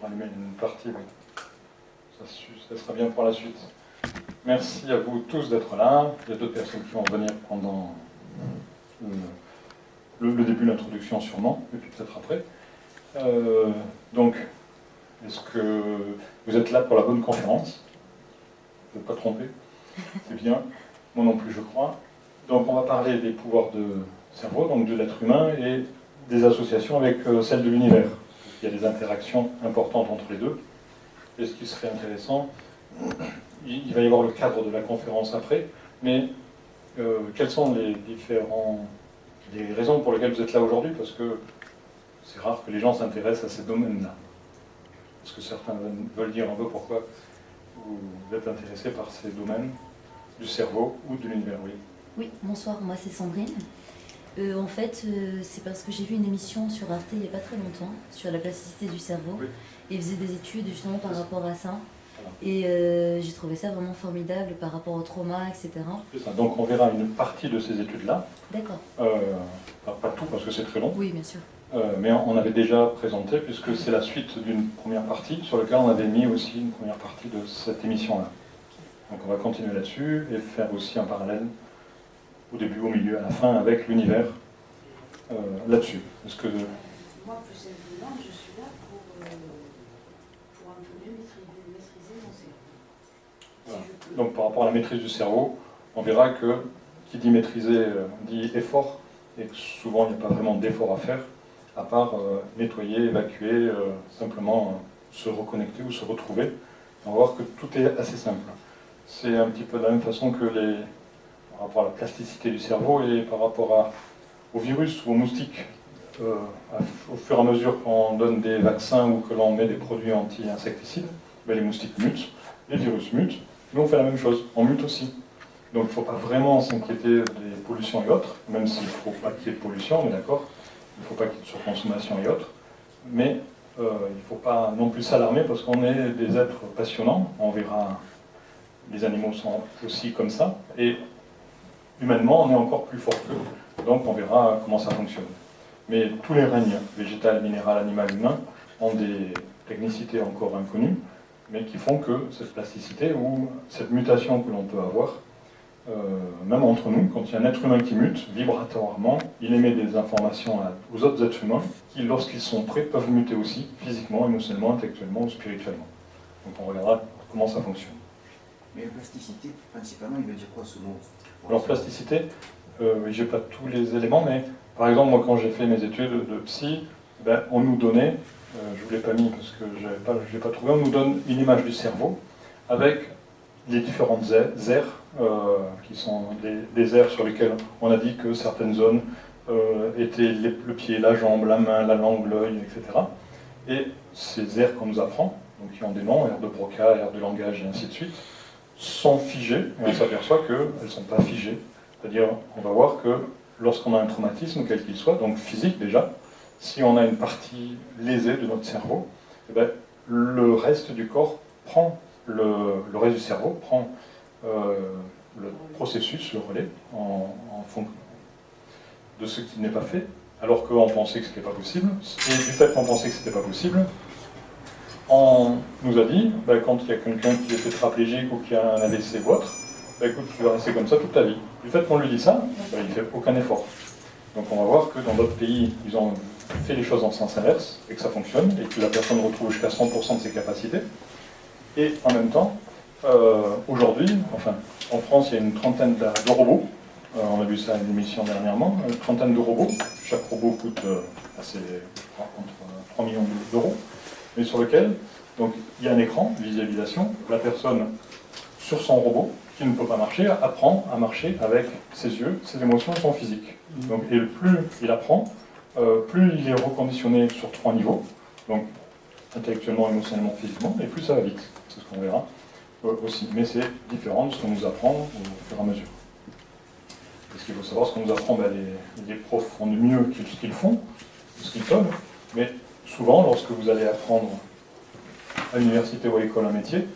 rallumer une partie, oui. Ça sera bien pour la suite. Merci à vous tous d'être là. Il y a d'autres personnes qui vont venir pendant le début de l'introduction sûrement, et puis peut-être après. Donc, est-ce que vous êtes là pour la bonne conférence? Vous n'êtes pas trompé? C'est bien. Moi non plus, je crois. Donc, on va parler des pouvoirs de cerveau, donc de l'être humain, et des associations avec celles de l'univers. Il y a des interactions importantes entre les deux. Et ce qui serait intéressant, il va y avoir le cadre de la conférence après, mais quelles sont les raisons pour lesquelles vous êtes là aujourd'hui? Parce que c'est rare que les gens s'intéressent à ces domaines-là. Est-ce que certains veulent dire un peu pourquoi vous êtes intéressés par ces domaines du cerveau ou de l'univers? Oui. Oui, bonsoir, moi c'est Sandrine. En fait, c'est parce que j'ai vu une émission sur Arte il n'y a pas très longtemps, sur la plasticité du cerveau, Oui. et ils faisaient des études justement par rapport à ça. Et j'ai trouvé ça vraiment formidable par rapport au trauma, etc. C'est ça. Donc on verra une partie de ces études-là. D'accord. Pas tout parce que c'est très long. Oui, bien sûr. Mais on avait déjà présenté, puisque c'est la suite d'une première partie, sur laquelle on avait mis aussi une première partie de cette émission-là. Donc on va continuer là-dessus et faire aussi un parallèle au début, au milieu, à la fin, avec l'univers là-dessus. Est-ce que... Moi, plus simplement, je suis là pour un peu mieux maîtriser mon cerveau. Voilà. Si je peux. Donc par rapport à la maîtrise du cerveau, on verra que qui dit maîtriser dit effort, et que souvent il n'y a pas vraiment d'effort à faire, à part nettoyer, évacuer, simplement se reconnecter ou se retrouver. On va voir que tout est assez simple. C'est un petit peu de la même façon que par rapport à la plasticité du cerveau et par rapport aux virus ou aux moustiques. Au fur et à mesure qu'on donne des vaccins ou que l'on met des produits anti-insecticides, ben les moustiques mutent, les virus mutent, nous on fait la même chose, on mute aussi. Donc il ne faut pas vraiment s'inquiéter des pollutions et autres, même s'il ne faut pas qu'il y ait de pollution, on est d'accord, il ne faut pas qu'il y ait de surconsommation et autres, mais il ne faut pas non plus s'alarmer parce qu'on est des êtres passionnants, on verra, les animaux sont aussi comme ça, et humainement on est encore plus fort qu'eux, donc on verra comment ça fonctionne. Mais tous les règnes, végétal, minéral, animal, humain, ont des technicités encore inconnues, mais qui font que cette plasticité ou cette mutation que l'on peut avoir, même entre nous, quand il y a un être humain qui mute, vibratoirement, il émet des informations aux autres êtres humains qui, lorsqu'ils sont prêts, peuvent muter aussi, physiquement, émotionnellement, intellectuellement ou spirituellement. Donc on regardera comment ça fonctionne. Mais la plasticité, principalement, il veut dire quoi ce mot? Alors plasticité, j'ai pas tous les éléments, mais par exemple, moi quand j'ai fait mes études de psy, ben, on nous donnait, je ne vous l'ai pas mis parce que je l'ai pas trouvé, on nous donne une image du cerveau avec les différentes aires, qui sont des aires sur lesquelles on a dit que certaines zones étaient le pied, la jambe, la main, la langue, l'œil, etc. Et ces aires qu'on nous apprend, donc qui ont des noms, aires de Broca, aires de langage et ainsi de suite, sont figées, et on s'aperçoit qu'elles ne sont pas figées. C'est-à-dire, on va voir que lorsqu'on a un traumatisme, quel qu'il soit, donc physique déjà, si on a une partie lésée de notre cerveau, eh bien, le reste du corps prend, le reste du cerveau prend le processus, le relais, en fonction de ce qui n'est pas fait, alors qu'on pensait que ce n'était pas possible. Et du fait qu'on pensait que ce n'était pas possible, on nous a dit, ben, quand il y a quelqu'un qui est tétraplégique ou qui a un AVC ou autre, ben, écoute, tu vas rester comme ça toute ta vie. Du fait qu'on lui dit ça, ben, il ne fait aucun effort. Donc on va voir que dans d'autres pays, ils ont fait les choses en sens inverse, et que ça fonctionne, et que la personne retrouve jusqu'à 100% de ses capacités. Et en même temps, aujourd'hui, enfin, en France, il y a une trentaine de robots. On a vu ça à une émission dernièrement, une trentaine de robots. Chaque robot coûte entre 3 millions d'euros, mais sur lequel donc, il y a un écran, visualisation. La personne, sur son robot, qui ne peut pas marcher, apprend à marcher avec ses yeux, ses émotions et son physique. Donc, et plus il apprend, plus il est reconditionné sur 3 niveaux, donc intellectuellement, émotionnellement, physiquement, et plus ça va vite. C'est ce qu'on verra aussi. Mais c'est différent de ce qu'on nous apprend au fur et à mesure. Parce qu'il faut savoir, ce qu'on nous apprend, ben, les profs font de mieux ce qu'ils font, ce qu'ils peuvent, mais souvent, lorsque vous allez apprendre à l'université ou à l'école un métier,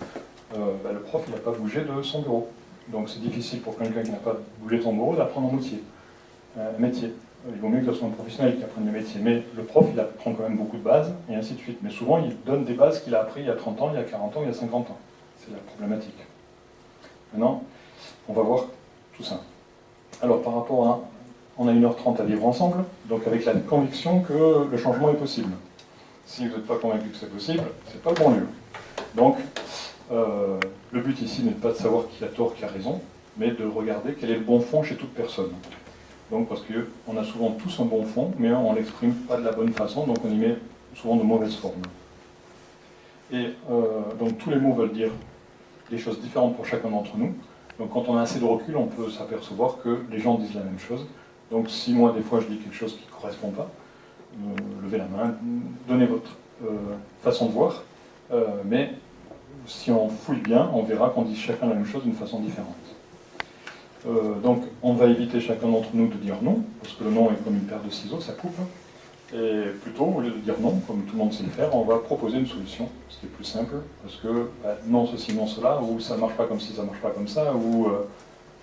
ben, le prof il n'a pas bougé de son bureau. Donc c'est difficile pour quelqu'un qui n'a pas bougé de son bureau d'apprendre un métier. il vaut mieux que ce soit un professionnel qui apprenne le métier. Mais le prof, il apprend quand même beaucoup de bases, et ainsi de suite. Mais souvent, il donne des bases qu'il a appris il y a 30 ans, il y a 40 ans, il y a 50 ans. C'est la problématique. Maintenant, on va voir tout ça. Alors, par rapport à... On a 1h30 à vivre ensemble, donc avec la conviction que le changement est possible. Si vous n'êtes pas convaincu que c'est possible, c'est pas le bon lieu. Donc, le but ici n'est pas de savoir qui a tort, qui a raison, mais de regarder quel est le bon fond chez toute personne. Donc, parce qu'on a souvent tous un bon fond, mais on ne l'exprime pas de la bonne façon, donc on y met souvent de mauvaises formes. Et donc, tous les mots veulent dire des choses différentes pour chacun d'entre nous. Donc, quand on a assez de recul, on peut s'apercevoir que les gens disent la même chose. Donc, si moi, des fois, je dis quelque chose qui ne correspond pas, levez la main, donnez votre façon de voir, mais si on fouille bien, on verra qu'on dit chacun la même chose d'une façon différente. Donc on va éviter chacun d'entre nous de dire non, parce que le non est comme une paire de ciseaux, ça coupe. Et plutôt, au lieu de dire non, comme tout le monde sait le faire, on va proposer une solution, ce qui est plus simple, parce que non ceci, non cela, ou ça ne marche pas comme ci, ça ne marche pas comme ça, ou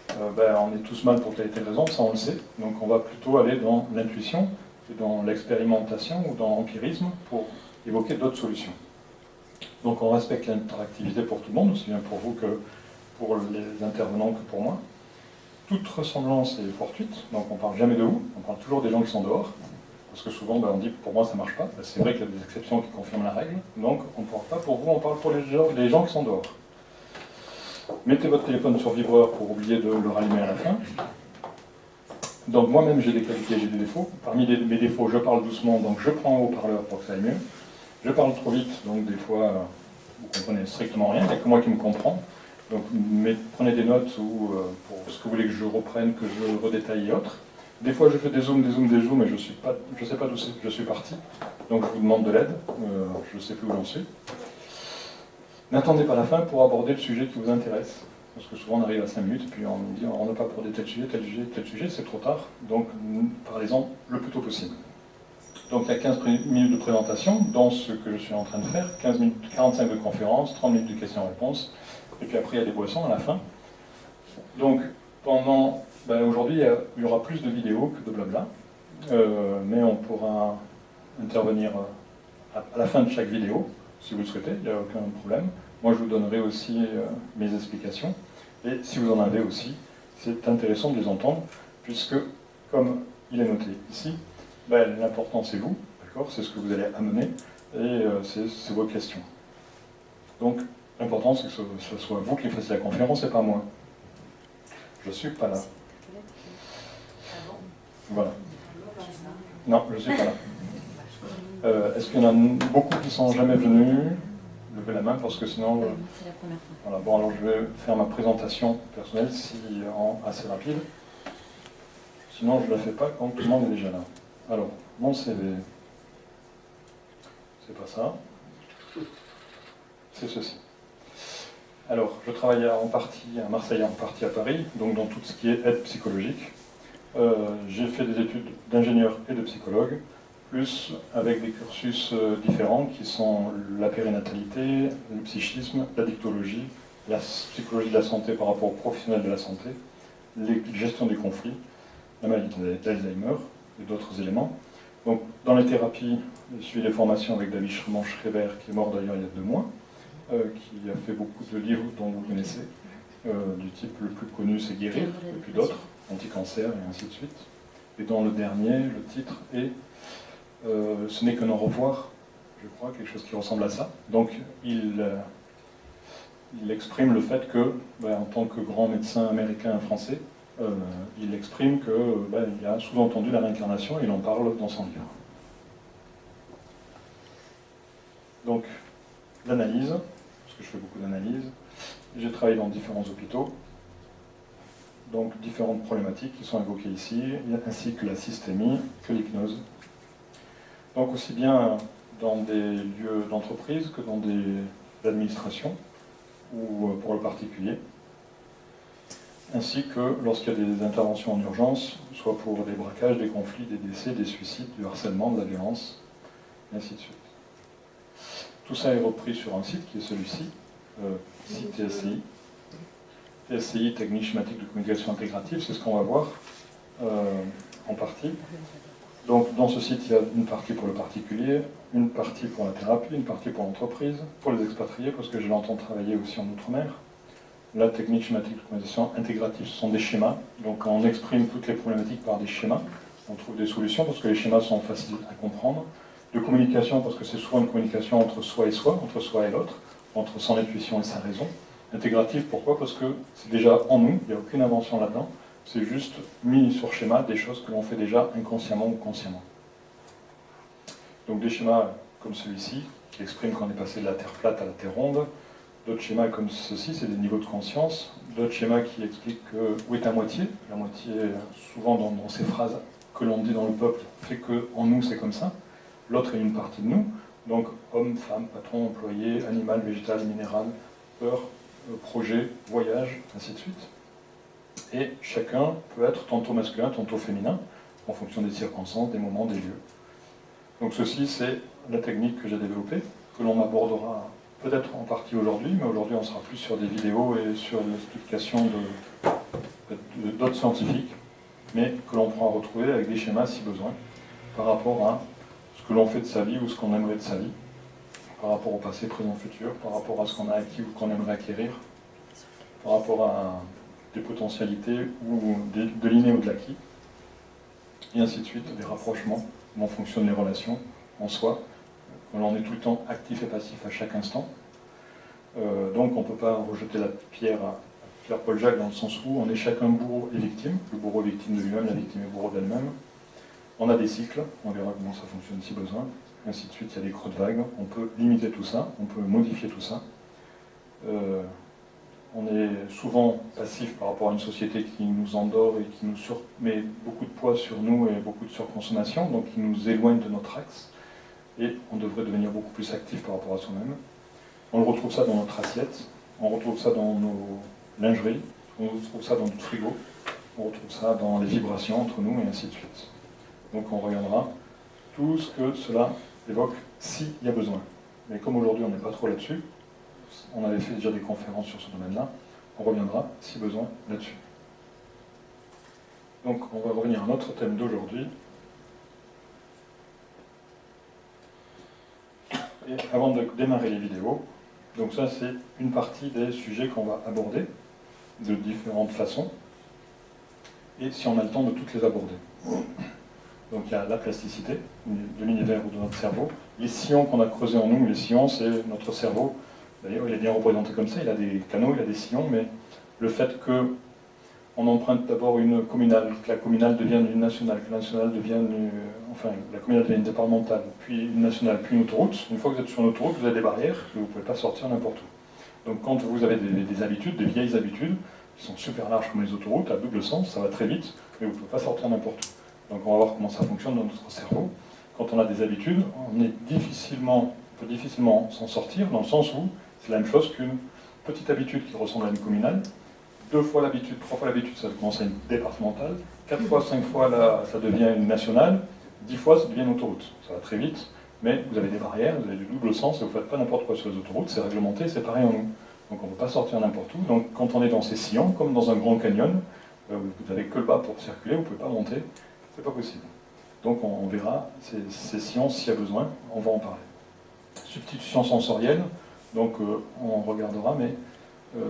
on est tous mal pour telle et telle raison, ça on le sait. Donc on va plutôt aller dans l'intuition, et dans l'expérimentation ou dans l'empirisme pour évoquer d'autres solutions. Donc on respecte l'interactivité pour tout le monde, aussi bien pour vous que pour les intervenants que pour moi. Toute ressemblance est fortuite, donc on ne parle jamais de vous, on parle toujours des gens qui sont dehors, parce que souvent on dit pour moi ça ne marche pas, c'est vrai qu'il y a des exceptions qui confirment la règle, donc on ne parle pas pour vous, on parle pour les gens qui sont dehors. Mettez votre téléphone sur vibreur pour oublier de le rallumer à la fin. Donc moi-même j'ai des qualités, j'ai des défauts. Parmi mes défauts, je parle doucement, donc je prends un haut-parleur pour que ça aille mieux. Je parle trop vite, donc des fois vous ne comprenez strictement rien, il n'y a que moi qui me comprends. Donc prenez des notes ou pour ce que vous voulez que je reprenne, que je redétaille et autres. Des fois je fais des zooms, mais je ne sais pas d'où je suis parti. Donc je vous demande de l'aide, je ne sais plus où j'en suis. N'attendez pas la fin pour aborder le sujet qui vous intéresse. Parce que souvent on arrive à 5 minutes et puis on me dit on n'a pas abordé tel sujet, c'est trop tard. Donc parlez-en le plus tôt possible. Donc il y a 15 minutes de présentation dans ce que je suis en train de faire, 15 minutes, 45 de conférence, 30 minutes de questions-réponses. Et puis après, il y a des boissons à la fin. Donc, aujourd'hui, il y aura plus de vidéos que de blabla. Mais on pourra intervenir à la fin de chaque vidéo, si vous le souhaitez, il n'y a aucun problème. Moi, je vous donnerai aussi mes explications. Et si vous en avez aussi, c'est intéressant de les entendre, puisque, comme il est noté ici, l'important c'est vous, d'accord, c'est ce que vous allez amener, et c'est vos questions. Donc, l'important, c'est que ce soit vous qui fassiez la conférence et pas moi. Je ne suis pas là. Voilà. Non, je ne suis pas là. Est-ce qu'il y en a beaucoup qui ne sont jamais venus? Levez la main parce que sinon... C'est la première fois. Voilà. Bon, alors je vais faire ma présentation personnelle assez rapide. Sinon, je ne la fais pas quand tout le monde est déjà là. Alors, mon CV, c'est pas ça. C'est ceci. Alors, je travaille en partie à Marseille, en partie à Paris, donc dans tout ce qui est aide psychologique. J'ai fait des études d'ingénieur et de psychologue, plus avec des cursus différents qui sont la périnatalité, le psychisme, la dictologie, la psychologie de la santé par rapport aux professionnels de la santé, la gestion des conflits, la maladie d'Alzheimer et d'autres éléments. Donc, dans les thérapies, j'ai suivi des formations avec David Schreiber, qui est mort d'ailleurs il y a 2 mois. Qui a fait beaucoup de livres dont vous connaissez, du type le plus connu c'est Guérir, et puis d'autres, Anti-cancer et ainsi de suite. Et dans le dernier, le titre est Ce n'est qu'un au revoir, je crois, quelque chose qui ressemble à ça. Donc il exprime le fait que, en tant que grand médecin américain français, il exprime qu'il y a sous-entendu la réincarnation, et il en parle dans son livre. Donc, l'analyse, parce que je fais beaucoup d'analyse, j'ai travaillé dans différents hôpitaux, donc différentes problématiques qui sont évoquées ici, ainsi que la systémie, que l'hypnose. Donc aussi bien dans des lieux d'entreprise que dans des administrations, ou pour le particulier, ainsi que lorsqu'il y a des interventions en urgence, soit pour des braquages, des conflits, des décès, des suicides, du harcèlement, de la violence, et ainsi de suite. Tout ça est repris sur un site qui est celui-ci, site TSCI. TSCI, Technique Schématique de Communication Intégrative, c'est ce qu'on va voir en partie. Donc dans ce site, il y a une partie pour le particulier, une partie pour la thérapie, une partie pour l'entreprise, pour les expatriés, parce que j'ai longtemps travaillé aussi en Outre-mer. La technique schématique d'optimisation intégrative, ce sont des schémas. Donc on exprime toutes les problématiques par des schémas. On trouve des solutions parce que les schémas sont faciles à comprendre. De communication, parce que c'est souvent une communication entre soi et l'autre, entre son intuition et sa raison. Intégrative, pourquoi? Parce que c'est déjà en nous, il n'y a aucune invention là-dedans. C'est juste mis sur schéma des choses que l'on fait déjà inconsciemment ou consciemment. Donc des schémas comme celui-ci, qui expriment qu'on est passé de la Terre plate à la Terre ronde. D'autres schémas comme ceci, c'est des niveaux de conscience. D'autres schémas qui expliquent où est ta moitié. La moitié, souvent dans ces phrases que l'on dit dans le peuple, fait qu'en nous c'est comme ça. L'autre est une partie de nous. Donc homme, femme, patron, employé, animal, végétal, minéral, peur, projet, voyage, ainsi de suite. Et chacun peut être tantôt masculin, tantôt féminin, en fonction des circonstances, des moments, des lieux. Donc ceci, c'est la technique que j'ai développée, que l'on abordera peut-être en partie aujourd'hui, mais aujourd'hui on sera plus sur des vidéos et sur l'explication d'autres scientifiques, mais que l'on pourra retrouver avec des schémas si besoin, par rapport à ce que l'on fait de sa vie ou ce qu'on aimerait de sa vie, par rapport au passé, présent, futur, par rapport à ce qu'on a acquis ou qu'on aimerait acquérir, par rapport à des potentialités ou de l'inné ou de l'acquis, et ainsi de suite, des rapprochements, comment fonctionnent les relations en soi. On est tout le temps actif et passif à chaque instant. Donc on ne peut pas rejeter la pierre à Pierre-Paul Jacques dans le sens où on est chacun bourreau et victime. Le bourreau est victime de lui-même, la victime est bourreau d'elle-même. On a des cycles, on verra comment ça fonctionne si besoin. Ainsi de suite, il y a des creux de vagues. On peut limiter tout ça, on peut modifier tout ça. On est souvent passif par rapport à une société qui nous endort et qui nous met beaucoup de poids sur nous et beaucoup de surconsommation, donc qui nous éloigne de notre axe. Et on devrait devenir beaucoup plus actif par rapport à soi-même. On retrouve ça dans notre assiette, on retrouve ça dans nos lingeries, on retrouve ça dans notre frigo, on retrouve ça dans les vibrations entre nous et ainsi de suite. Donc on reviendra tout ce que cela évoque s'il y a besoin. Mais comme aujourd'hui on n'est pas trop là-dessus, on avait fait déjà des conférences sur ce domaine-là, on reviendra si besoin là-dessus. Donc on va revenir à notre thème d'aujourd'hui. Et avant de démarrer les vidéos, donc ça c'est une partie des sujets qu'on va aborder de différentes façons, et si on a le temps de toutes les aborder. Donc il y a la plasticité de l'univers ou de notre cerveau, les sillons qu'on a creusés en nous, les sillons c'est notre cerveau, d'ailleurs il est bien représenté comme ça, il a des canaux, il a des sillons, mais le fait que on emprunte d'abord une communale, que la communale devienne une nationale, que la nationale devienne, la communale devienne départementale, puis une nationale, puis une autoroute. Une fois que vous êtes sur une autoroute, vous avez des barrières, que vous ne pouvez pas sortir n'importe où. Donc quand vous avez des habitudes, des vieilles habitudes, qui sont super larges comme les autoroutes, à double sens, ça va très vite, mais vous ne pouvez pas sortir n'importe où. Donc on va voir comment ça fonctionne dans notre cerveau. Quand on a des habitudes, on peut difficilement s'en sortir, dans le sens où c'est la même chose qu'une petite habitude qui ressemble à une communale. 2 fois l'habitude, 3 fois l'habitude, ça commence à une départementale. 4 fois, 5 fois, là, ça devient une nationale. 10 fois, ça devient une autoroute. Ça va très vite, mais vous avez des barrières, vous avez du double sens, et vous ne faites pas n'importe quoi sur les autoroutes, c'est réglementé, c'est pareil en nous. Donc on ne peut pas sortir n'importe où. Donc quand on est dans ces sillons, comme dans un grand canyon, vous n'avez que le bas pour circuler, vous ne pouvez pas monter, c'est pas possible. Donc on verra ces sillons s'il y a besoin, on va en parler. Substitution sensorielle, donc on regardera, mais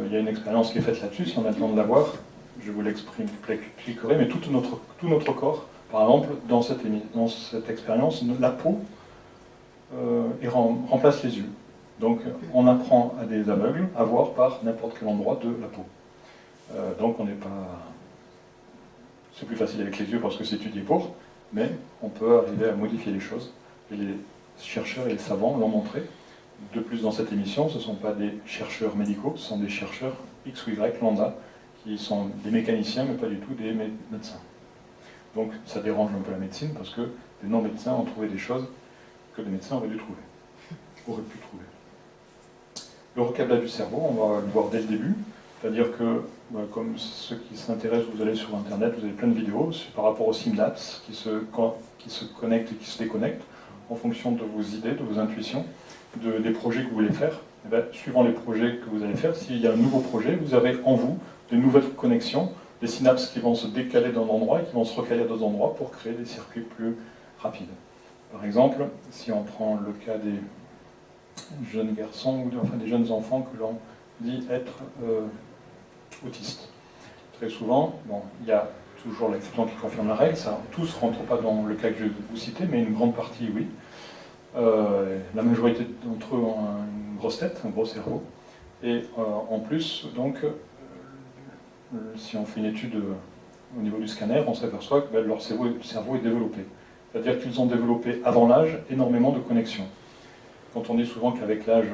il y a une expérience qui est faite là-dessus, si on a le temps de la voir, je vous l'expliquerai, mais tout notre corps, par exemple, dans cette expérience, la peau remplace les yeux. Donc on apprend à des aveugles à voir par n'importe quel endroit de la peau. Donc on n'est pas... C'est plus facile avec les yeux parce que c'est étudié pour, mais on peut arriver à modifier les choses. Et les chercheurs et les savants l'ont montré. De plus, dans cette émission, ce ne sont pas des chercheurs médicaux, ce sont des chercheurs X ou Y, lambda, qui sont des mécaniciens, mais pas du tout des médecins. Donc ça dérange un peu la médecine, parce que des non-médecins ont trouvé des choses que les médecins auraient pu trouver. Le recablage du cerveau, on va le voir dès le début, c'est-à-dire que, comme ceux qui s'intéressent, vous allez sur Internet, vous avez plein de vidéos, c'est par rapport aux synapses qui se connectent et qui se déconnectent, en fonction de vos idées, de vos intuitions, des projets que vous voulez faire. Et bien, suivant les projets que vous allez faire, s'il y a un nouveau projet, vous avez en vous de nouvelles connexions des synapses qui vont se décaler d'un endroit et qui vont se recaler à d'autres endroits pour créer des circuits plus rapides. Par exemple, si on prend le cas des jeunes garçons, ou enfin des jeunes enfants que l'on dit être autistes. Très souvent, bon, il y a toujours l'exception qui confirme la règle, ça, tous ne rentrent pas dans le cas que je vais vous citer, mais une grande partie, oui. La majorité d'entre eux ont une grosse tête, un gros cerveau, et en plus, donc, si on fait une étude au niveau du scanner, on s'aperçoit que leur cerveau est développé. C'est-à-dire qu'ils ont développé avant l'âge énormément de connexions. Quand on dit souvent qu'avec l'âge,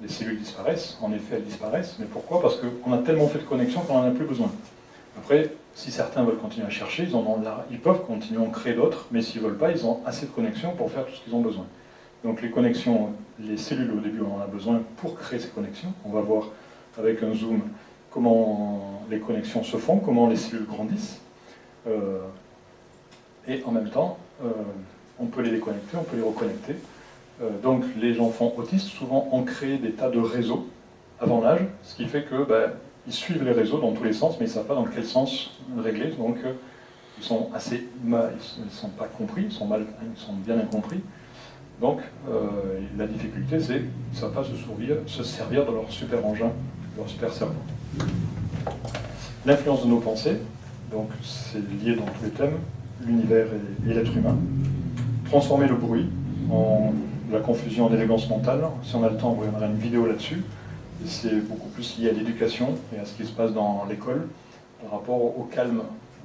les cellules disparaissent, en effet elles disparaissent, mais pourquoi? Parce qu'on a tellement fait de connexions qu'on n'en a plus besoin. Après, si certains veulent continuer à chercher, ils peuvent continuer à en créer d'autres, mais s'ils ne veulent pas, ils ont assez de connexions pour faire tout ce qu'ils ont besoin. Donc les connexions, les cellules au début, on en a besoin pour créer ces connexions. On va voir avec un zoom comment les connexions se font, comment les cellules grandissent. Et en même temps, on peut les déconnecter, on peut les reconnecter. Donc les enfants autistes, souvent, ont créé des tas de réseaux avant l'âge, ce qui fait que ils suivent les réseaux dans tous les sens, mais ils ne savent pas dans quel sens régler. Donc ils sont assez mal, ils ne sont pas compris, ils sont bien incompris. Donc la difficulté, c'est qu'ils ne savent pas se servir de leur super engin, de leur super cerveau. L'influence de nos pensées, donc c'est lié dans tous les thèmes, l'univers et l'être humain. Transformer le bruit en la confusion en élégance mentale. Si on a le temps, on regardera une vidéo là-dessus. Et c'est beaucoup plus lié à l'éducation et à ce qui se passe dans l'école par rapport au calme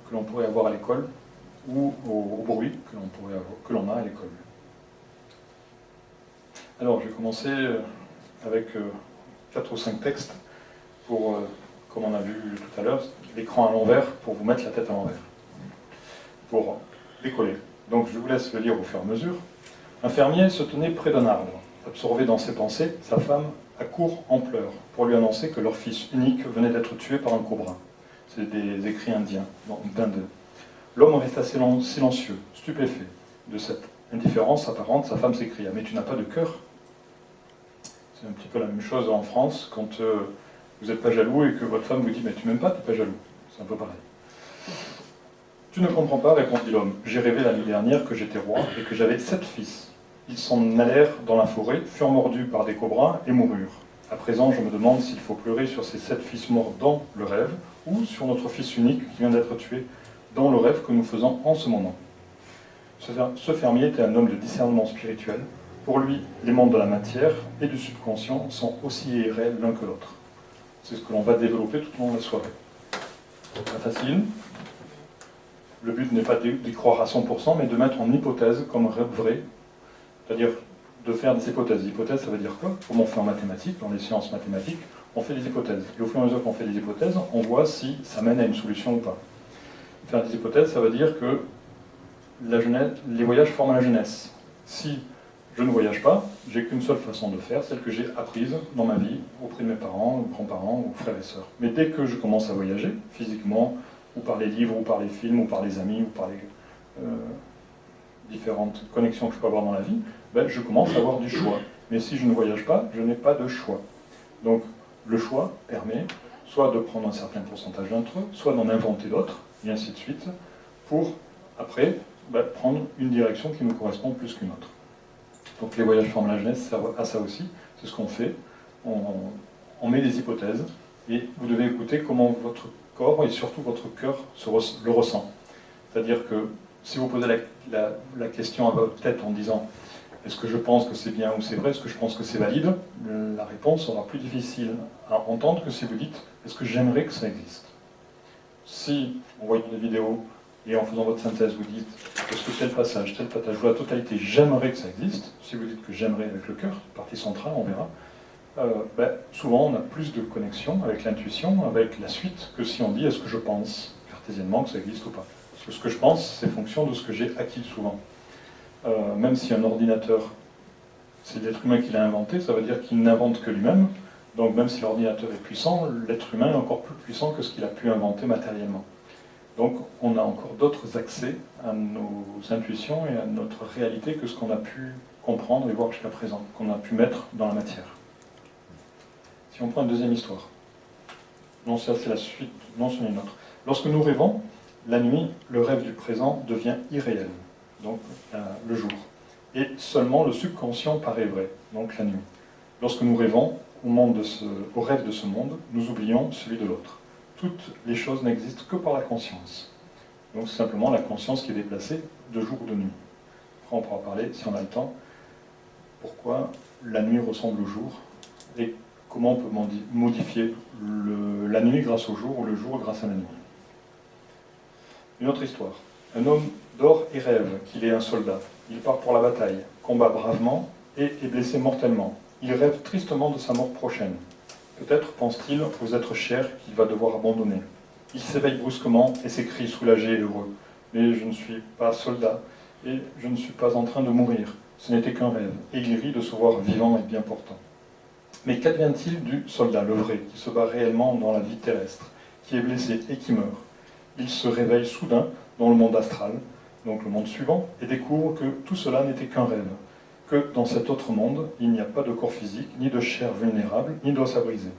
que l'on pourrait avoir à l'école ou au bruit que l'on a à l'école. Alors, je vais commencer avec 4 ou 5 textes pour, comme on a vu tout à l'heure, l'écran à l'envers pour vous mettre la tête à l'envers, pour décoller. Donc, je vous laisse le lire au fur et à mesure. Un fermier se tenait près d'un arbre. Absorbé dans ses pensées, sa femme accourt en pleurs pour lui annoncer que leur fils unique venait d'être tué par un cobra. C'est des écrits indiens, d'Inde. L'homme resta silencieux, stupéfait. De cette indifférence apparente, sa femme s'écria « Mais tu n'as pas de cœur ?» C'est un petit peu la même chose en France, quand vous n'êtes pas jaloux et que votre femme vous dit « Mais tu m'aimes pas, tu n'es pas jaloux. » C'est un peu pareil. « Tu ne comprends pas, répondit l'homme. J'ai rêvé l'année dernière que j'étais roi et que j'avais 7 fils. Ils s'en allèrent dans la forêt, furent mordus par des cobras et moururent. À présent, je me demande s'il faut pleurer sur ces 7 fils morts dans le rêve ou sur notre fils unique qui vient d'être tué dans le rêve que nous faisons en ce moment. » Ce fermier était un homme de discernement spirituel. Pour lui, les mondes de la matière et du subconscient sont aussi irréels l'un que l'autre. C'est ce que l'on va développer tout au long de la soirée. Pas facile. Le but n'est pas d'y croire à 100%, mais de mettre en hypothèse comme vrai, c'est-à-dire de faire des hypothèses. Hypothèse, ça veut dire quoi? Comme on fait en mathématiques, dans les sciences mathématiques, on fait des hypothèses. Et au fur et à mesure qu'on fait des hypothèses, on voit si ça mène à une solution ou pas. Faire des hypothèses, ça veut dire que les voyages forment la jeunesse. Si je ne voyage pas, j'ai qu'une seule façon de faire, celle que j'ai apprise dans ma vie, auprès de mes parents, grands-parents ou frères et sœurs. Mais dès que je commence à voyager, physiquement, ou par les livres, ou par les films, ou par les amis, ou par les différentes connexions que je peux avoir dans la vie, je commence à avoir du choix. Mais si je ne voyage pas, je n'ai pas de choix. Donc le choix permet soit de prendre un certain pourcentage d'entre eux, soit d'en inventer d'autres, et ainsi de suite, pour après prendre une direction qui nous correspond plus qu'une autre. Donc les voyages forment la jeunesse servent à ça aussi, c'est ce qu'on fait. On met des hypothèses, et vous devez écouter comment votre corps et surtout votre cœur le ressent. C'est-à-dire que si vous posez la question à votre tête en disant « Est-ce que je pense que c'est bien ou c'est vrai? Est-ce que je pense que c'est valide ?» La réponse sera plus difficile à entendre que si vous dites « Est-ce que j'aimerais que ça existe ?» Si, en voyant des vidéos et en faisant votre synthèse, vous dites « Est-ce que tel passage, ou la totalité, j'aimerais que ça existe ?» Si vous dites que j'aimerais avec le cœur, partie centrale, on verra. Souvent on a plus de connexion avec l'intuition, avec la suite, que si on dit est-ce que je pense cartésiennement que ça existe ou pas. Parce que ce que je pense, c'est fonction de ce que j'ai acquis souvent. Même si un ordinateur, c'est l'être humain qui l'a inventé, ça veut dire qu'il n'invente que lui-même. Donc même si l'ordinateur est puissant, l'être humain est encore plus puissant que ce qu'il a pu inventer matériellement. Donc on a encore d'autres accès à nos intuitions et à notre réalité que ce qu'on a pu comprendre et voir jusqu'à présent, qu'on a pu mettre dans la matière. Si on prend une deuxième histoire. Non, ça c'est la suite, non, c'en est une autre. Lorsque nous rêvons, la nuit, le rêve du présent devient irréel, donc le jour. Et seulement le subconscient paraît vrai, donc la nuit. Lorsque nous rêvons au rêve de ce monde, nous oublions celui de l'autre. Toutes les choses n'existent que par la conscience. Donc c'est simplement la conscience qui est déplacée de jour ou de nuit. Après on pourra parler, si on a le temps, pourquoi la nuit ressemble au jour et comment on peut modifier la nuit grâce au jour ou le jour grâce à la nuit. Une autre histoire. Un homme dort et rêve qu'il est un soldat. Il part pour la bataille, combat bravement et est blessé mortellement. Il rêve tristement de sa mort prochaine. Peut-être pense-t-il aux êtres chers qu'il va devoir abandonner. Il s'éveille brusquement et s'écrie soulagé et heureux. Mais je ne suis pas soldat et je ne suis pas en train de mourir. Ce n'était qu'un rêve. Et il rit de se voir vivant et bien portant. Mais qu'advient-il du soldat, le vrai, qui se bat réellement dans la vie terrestre, qui est blessé et qui meurt? Il se réveille soudain dans le monde astral, donc le monde suivant, et découvre que tout cela n'était qu'un rêve, que dans cet autre monde, il n'y a pas de corps physique, ni de chair vulnérable, ni d'os à briser.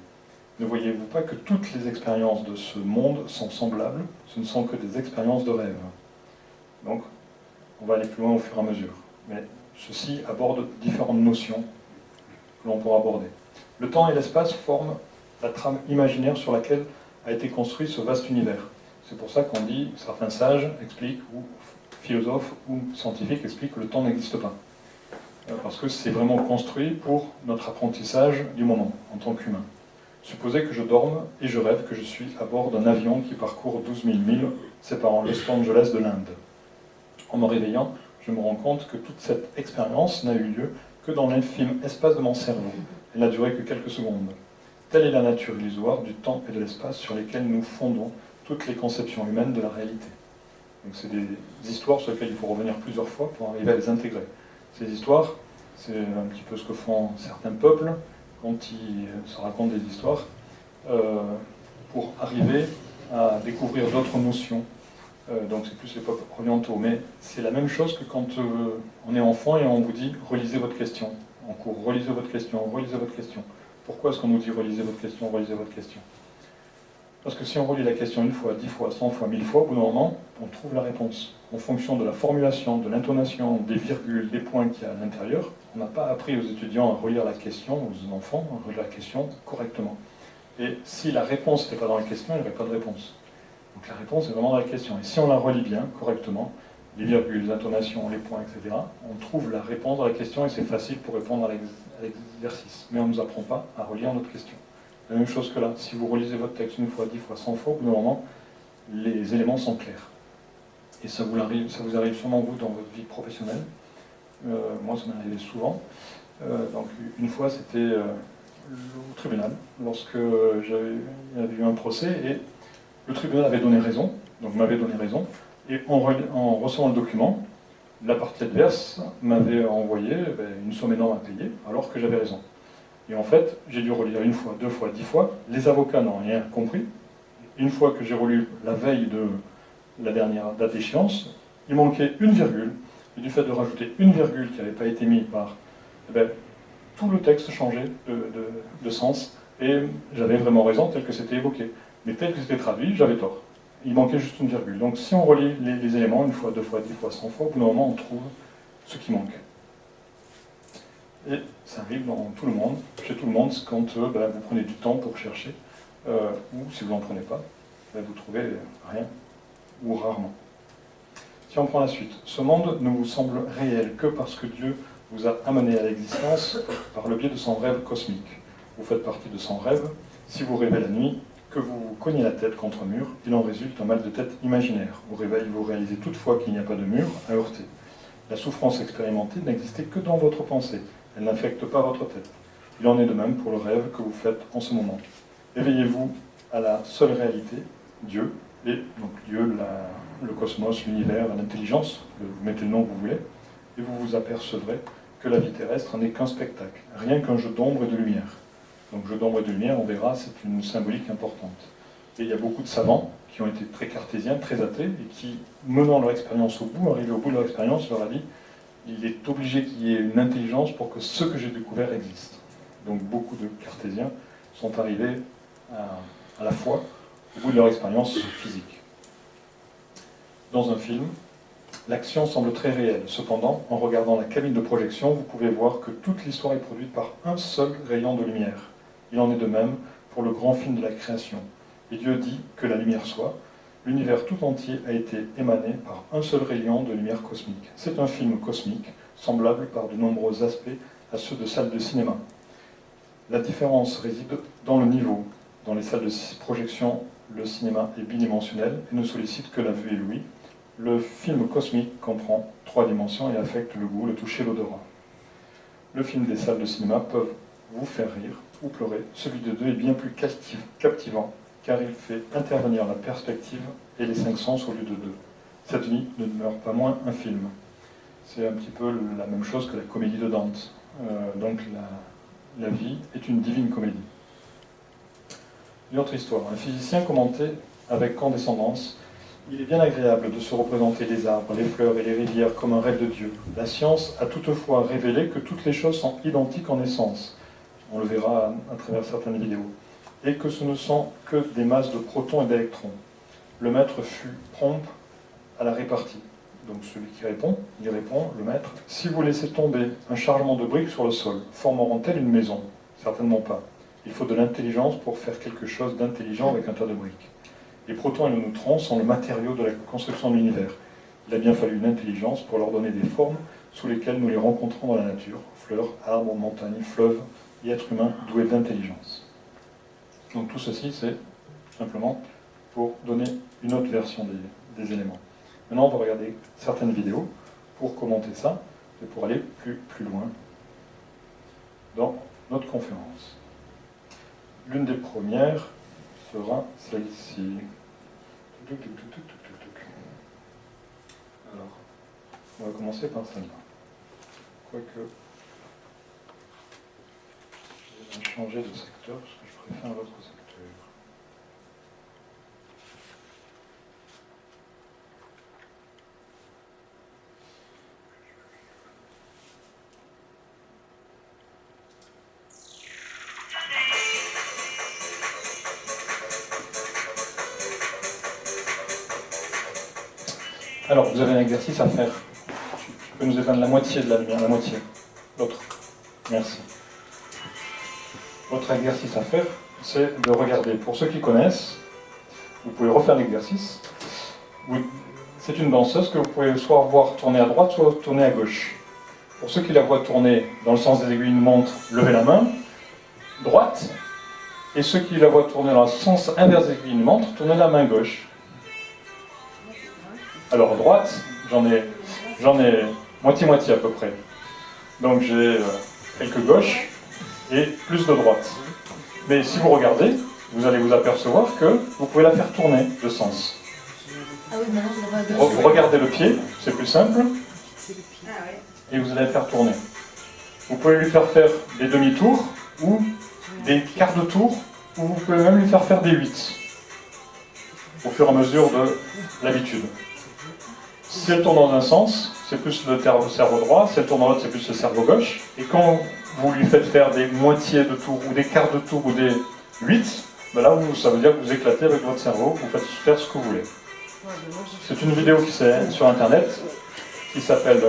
Ne voyez-vous pas que toutes les expériences de ce monde sont semblables? Ce ne sont que des expériences de rêve. Donc, on va aller plus loin au fur et à mesure. Mais ceci aborde différentes notions que l'on pourra aborder. Le temps et l'espace forment la trame imaginaire sur laquelle a été construit ce vaste univers. C'est pour ça qu'on dit, certains sages expliquent, ou philosophes ou scientifiques expliquent que le temps n'existe pas. Parce que c'est vraiment construit pour notre apprentissage du moment, en tant qu'humain. Supposez que je dorme et je rêve que je suis à bord d'un avion qui parcourt 12 000 milles séparant Los Angeles de l'Inde. En me réveillant, je me rends compte que toute cette expérience n'a eu lieu que dans l'infime espace de mon cerveau. Elle n'a duré que quelques secondes. Telle est la nature illusoire du temps et de l'espace sur lesquels nous fondons toutes les conceptions humaines de la réalité. Donc c'est des histoires sur lesquelles il faut revenir plusieurs fois pour arriver à les intégrer. Ces histoires, c'est un petit peu ce que font certains peuples quand ils se racontent des histoires, pour arriver à découvrir d'autres notions. Donc c'est plus les peuples orientaux, mais c'est la même chose que quand on est enfant et on vous dit « relisez votre question ». En cours, relisez votre question, relisez votre question. Pourquoi est-ce qu'on nous dit « relisez votre question, relisez votre question » Parce que si on relit la question une fois, 10 fois, 100 fois, 1000 fois, au bout d'un moment, on trouve la réponse. En fonction de la formulation, de l'intonation, des virgules, des points qu'il y a à l'intérieur, on n'a pas appris aux étudiants à relire la question, aux enfants, à relire la question correctement. Et si la réponse n'était pas dans la question, il n'y aurait pas de réponse. Donc la réponse est vraiment dans la question. Et si on la relit bien, correctement, les virgules, les intonations, les points, etc., on trouve la réponse dans la question et c'est facile pour répondre à l'exercice. Mais on ne nous apprend pas à relire notre question. La même chose que là, si vous relisez votre texte une fois, 10 fois, 100 fois, au bout d'un moment, les éléments sont clairs. Et ça vous arrive sûrement vous dans votre vie professionnelle. Moi, ça m'est arrivé souvent. Donc une fois, c'était au tribunal, lorsque il y avait eu un procès, et le tribunal avait donné raison, donc m'avait donné raison, et en recevant le document, la partie adverse m'avait envoyé une somme énorme à payer, alors que j'avais raison. Et en fait, j'ai dû relire une fois, 2 fois, 10 fois. Les avocats n'ont rien compris. Une fois que j'ai relu la veille de la dernière date d'échéance, il manquait une virgule. Et du fait de rajouter une virgule qui n'avait pas été mise par... tout le texte changeait de sens. Et j'avais vraiment raison tel que c'était évoqué. Mais tel que c'était traduit, j'avais tort. Il manquait juste une virgule. Donc si on relit les éléments une fois, 2 fois, 10 fois, 100 fois, au bout d'un moment, on trouve ce qui manque. Et ça arrive dans tout le monde, chez tout le monde, quand vous prenez du temps pour chercher, ou si vous n'en prenez pas, vous trouvez rien, ou rarement. Si on prend la suite, ce monde ne vous semble réel que parce que Dieu vous a amené à l'existence par le biais de son rêve cosmique. Vous faites partie de son rêve. Si vous rêvez la nuit, que vous vous cognez la tête contre un mur, il en résulte un mal de tête imaginaire. Au réveil, vous réalisez toutefois qu'il n'y a pas de mur à heurter. La souffrance expérimentée n'existait que dans votre pensée. Elle n'affecte pas votre tête. Il en est de même pour le rêve que vous faites en ce moment. Éveillez-vous à la seule réalité, Dieu, et donc Dieu, le cosmos, l'univers, l'intelligence, vous mettez le nom que vous voulez, et vous vous apercevrez que la vie terrestre n'est qu'un spectacle, rien qu'un jeu d'ombre et de lumière. Donc jeu d'ombre et de lumière, on verra, c'est une symbolique importante. Et il y a beaucoup de savants qui ont été très cartésiens, très athées, et qui, menant leur expérience au bout, arrivés au bout de leur expérience, leur a dit il est obligé qu'il y ait une intelligence pour que ce que j'ai découvert existe. Donc beaucoup de cartésiens sont arrivés à la fois au bout de leur expérience physique. Dans un film, l'action semble très réelle. Cependant, en regardant la cabine de projection, vous pouvez voir que toute l'histoire est produite par un seul rayon de lumière. Il en est de même pour le grand film de la création. Et Dieu dit que la lumière soit. L'univers tout entier a été émané par un seul rayon de lumière cosmique. C'est un film cosmique, semblable par de nombreux aspects à ceux de salles de cinéma. La différence réside dans le niveau. Dans les salles de projection, le cinéma est bidimensionnel et ne sollicite que la vue et l'ouïe. Le film cosmique comprend 3 dimensions et affecte le goût, le toucher, l'odorat. Le film des salles de cinéma peuvent vous faire rire ou pleurer. Celui de 2 est bien plus captivant, car il fait intervenir la perspective et les 5 sens au lieu de 2. Cette vie ne demeure pas moins un film. C'est un petit peu la même chose que la comédie de Dante. Donc la vie est une divine comédie. Une autre histoire. Un physicien commentait avec condescendance: il est bien agréable de se représenter les arbres, les fleurs et les rivières comme un rêve de Dieu. La science a toutefois révélé que toutes les choses sont identiques en essence. On le verra à travers certaines vidéos. Et que ce ne sont que des masses de protons et d'électrons. Le maître fut prompt à la répartie. Donc celui qui répond, il répond, le maître: si vous laissez tomber un chargement de briques sur le sol, formeront-elles une maison? Certainement pas. Il faut de l'intelligence pour faire quelque chose d'intelligent avec un tas de briques. Les protons et les neutrons sont le matériau de la construction de l'univers. Il a bien fallu une intelligence pour leur donner des formes sous lesquelles nous les rencontrons dans la nature: fleurs, arbres, montagnes, fleuves et êtres humains doués d'intelligence. Donc tout ceci, c'est simplement pour donner une autre version des éléments. Maintenant, on va regarder certaines vidéos pour commenter ça et pour aller plus loin dans notre conférence. L'une des premières sera celle-ci. Alors, on va commencer par celle-là. Quoique, je vais changer de secteur parce que je préfère l'autre secteur. Alors, vous avez un exercice à faire. Tu peux nous éteindre la moitié de la lumière, la moitié. L'autre. Merci. Votre exercice à faire, c'est de regarder. Pour ceux qui connaissent, vous pouvez refaire l'exercice. C'est une danseuse que vous pouvez soit voir tourner à droite, soit tourner à gauche. Pour ceux qui la voient tourner dans le sens des aiguilles d'une montre, levez la main droite. Et ceux qui la voient tourner dans le sens inverse des aiguilles d'une montre, tournez la main gauche. Alors droite, j'en ai moitié-moitié à peu près. Donc j'ai quelques gauches et plus de droite. Mais si vous regardez, vous allez vous apercevoir que vous pouvez la faire tourner de sens. Ah oui, maintenant je la vois à gauche. Regardez le pied, c'est plus simple. Et vous allez la faire tourner. Vous pouvez lui faire des demi-tours ou des quarts de tour, ou vous pouvez même lui faire des 8 au fur et à mesure de l'habitude. Si elle tourne dans un sens, c'est plus le cerveau droit. Si elle tourne dans l'autre, c'est plus le cerveau gauche. Et quand vous lui faites faire des moitiés de tour, ou des quarts de tour, ou des 8, ben là, ça veut dire que vous éclatez avec votre cerveau, vous faites faire ce que vous voulez. C'est une vidéo qui est sur Internet, qui s'appelle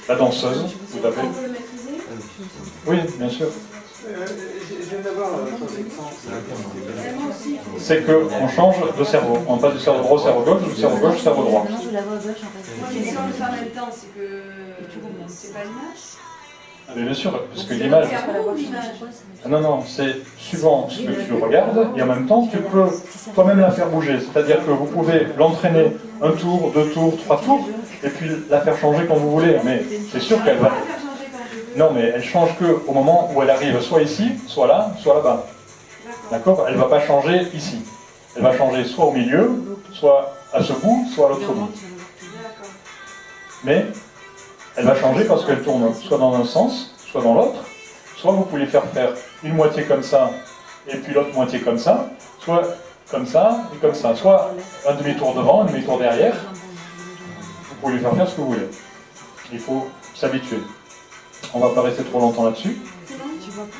La danseuse. Vous tapez. On peut le maîtriser? Oui, bien sûr. Je viens d'avoir Moi aussi. C'est qu'on change de cerveau. On passe du cerveau droit au cerveau gauche, du cerveau gauche au cerveau droit. Maintenant je la vois à gauche en fait. Moi, mais si on le fait en même temps, c'est que c'est pas l'image. Mais bien sûr, parce que l'image... Ah non, c'est suivant ce que tu regardes, et en même temps, tu peux toi-même la faire bouger. C'est-à-dire que vous pouvez l'entraîner 1 tour, 2 tours, 3 tours, et puis la faire changer quand vous voulez. Mais c'est sûr qu'elle va... Non, mais elle change qu'au moment où elle arrive soit ici, soit là-bas. D'accord? Elle ne va pas changer ici. Elle va changer soit au milieu, soit à ce bout, soit à l'autre bout. Mais elle va changer parce qu'elle tourne soit dans un sens, soit dans l'autre. Soit vous pouvez faire une moitié comme ça, et puis l'autre moitié comme ça, soit comme ça et comme ça. Soit un demi-tour devant, un demi-tour derrière. Vous pouvez lui faire ce que vous voulez. Il faut s'habituer. On ne va pas rester trop longtemps là-dessus.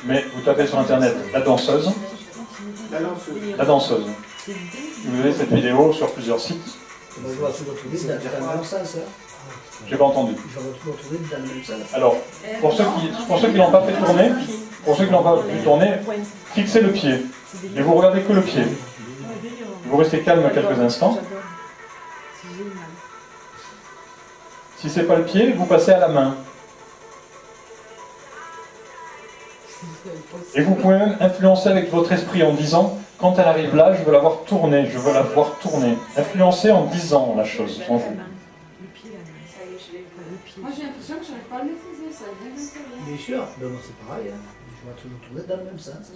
Mais vous tapez sur Internet La danseuse, La danseuse. La danseuse. Vous avez cette vidéo sur plusieurs sites. Moi, je vais tout retrouver dans le même sens. Hein. J'ai pas entendu. Je vais tout retrouver dans le même sens. Alors, pour ceux qui l'ont pas fait tourner, fixez le pied. Et vous regardez que le pied. Vous restez calme quelques instants. Si c'est pas le pied, vous passez à la main. Et vous pouvez même influencer avec votre esprit en disant, quand elle arrive là, je veux la voir tourner, je veux la voir tourner. Influencer en disant la chose en vous. Ça y est, je l'ai vu. Moi j'ai l'impression que je n'arrive pas à le maîtriser, ça vient de l'intérieur. Bien sûr, ben, moi c'est pareil. Hein. Je vais tout retrouver dans le même sens.